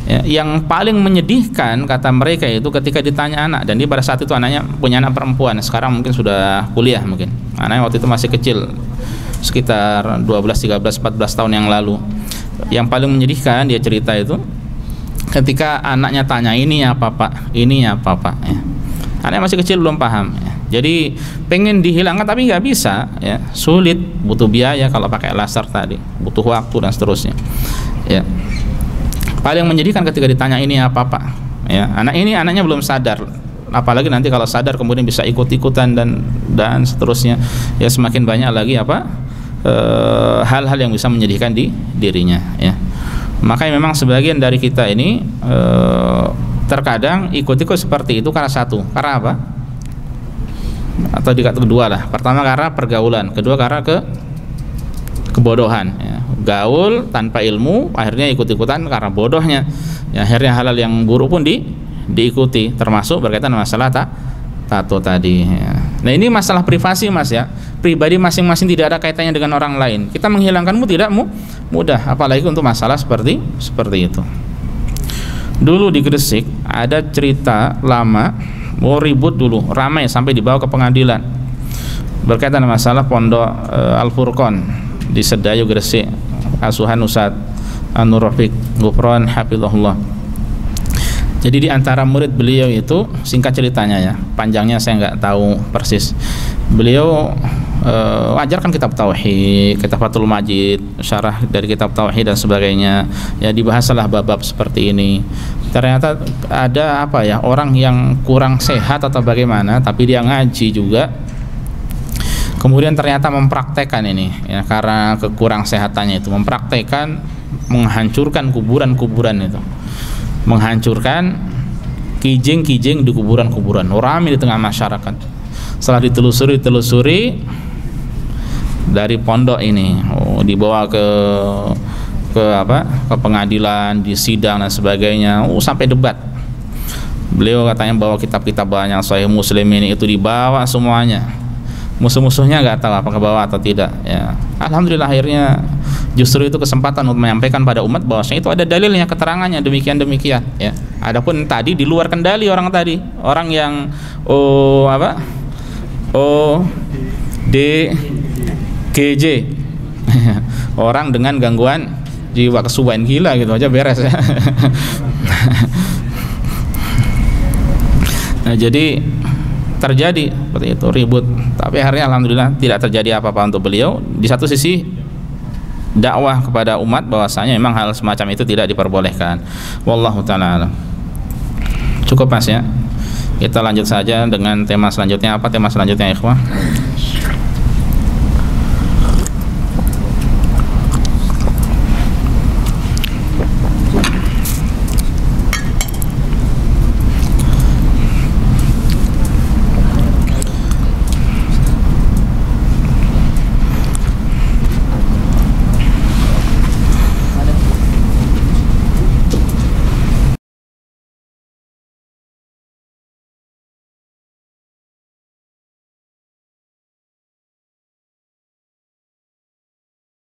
Ya, yang paling menyedihkan kata mereka itu ketika ditanya anak, dan dia pada saat itu anaknya punya anak perempuan, sekarang mungkin sudah kuliah, mungkin anaknya waktu itu masih kecil, sekitar 12, 13, 14 tahun yang lalu. Yang paling menyedihkan dia cerita itu ketika anaknya tanya, ini apa pak, ini apa pak, ya. Anaknya masih kecil belum paham, ya. Jadi pengen dihilangkan tapi nggak bisa, ya, sulit, butuh biaya kalau pakai laser tadi, butuh waktu dan seterusnya, ya. Paling menyedihkan ketika ditanya ini apa pak, ya, anaknya belum sadar, apalagi nanti kalau sadar kemudian bisa ikut-ikutan dan seterusnya, ya, semakin banyak lagi apa hal-hal yang bisa menyedihkan di dirinya, ya. Makanya memang sebagian dari kita ini terkadang ikut-ikut seperti itu karena karena apa? Atau kedua lah. Pertama karena pergaulan, kedua karena kebodohan, ya. Gaul tanpa ilmu, akhirnya ikut-ikutan karena bodohnya, ya, akhirnya halal yang buruk pun diikuti, termasuk berkaitan masalah tato tadi, ya. Nah ini masalah privasi mas, ya, pribadi masing-masing, tidak ada kaitannya dengan orang lain. Kita menghilangkanmu tidak mudah, apalagi untuk masalah seperti itu. Dulu di Gresik ada cerita lama, mau ribut dulu, ramai sampai dibawa ke pengadilan berkaitan masalah pondok Al-Furqon di Sedayu Gresik, asuhan Ustaz An-Nur Rafiq Gufron hafizahullah. Jadi di antara murid beliau itu, singkat ceritanya, ya, panjangnya saya nggak tahu persis, beliau ajarkan kitab tauhid, kitab Fathul Majid, syarah dari kitab tauhid dan sebagainya, ya, dibahaslah bab-bab seperti ini. Ternyata ada apa, ya, orang yang kurang sehat atau bagaimana, tapi dia ngaji juga, kemudian ternyata mempraktekkan ini, ya, karena kekurang sehatannya itu, mempraktekkan menghancurkan kuburan-kuburan itu, menghancurkan kijing-kijing di kuburan-kuburan, ramai di tengah masyarakat. Setelah ditelusuri dari pondok ini, dibawa ke pengadilan, di sidang dan sebagainya, sampai debat. Beliau katanya bawa kitab-kitab banyak, Sahih Muslim ini itu dibawa semuanya. Musuh-musuhnya nggak tahu apakah bawa atau tidak, ya. Alhamdulillah akhirnya justru itu kesempatan untuk menyampaikan pada umat bahwasanya itu ada dalilnya, keterangannya demikian, ya. Adapun tadi di luar kendali orang yang ODGJ orang dengan gangguan jiwa, kesubuhan gila gitu aja beres, ya. Nah, jadi terjadi seperti itu, ribut, tapi akhirnya alhamdulillah tidak terjadi apa-apa untuk beliau. Di satu sisi dakwah kepada umat bahwasanya memang hal semacam itu tidak diperbolehkan. Wallahu ta'ala alam. Cukup mas, ya. Kita lanjut saja dengan tema selanjutnya. Apa tema selanjutnya, ikhwah?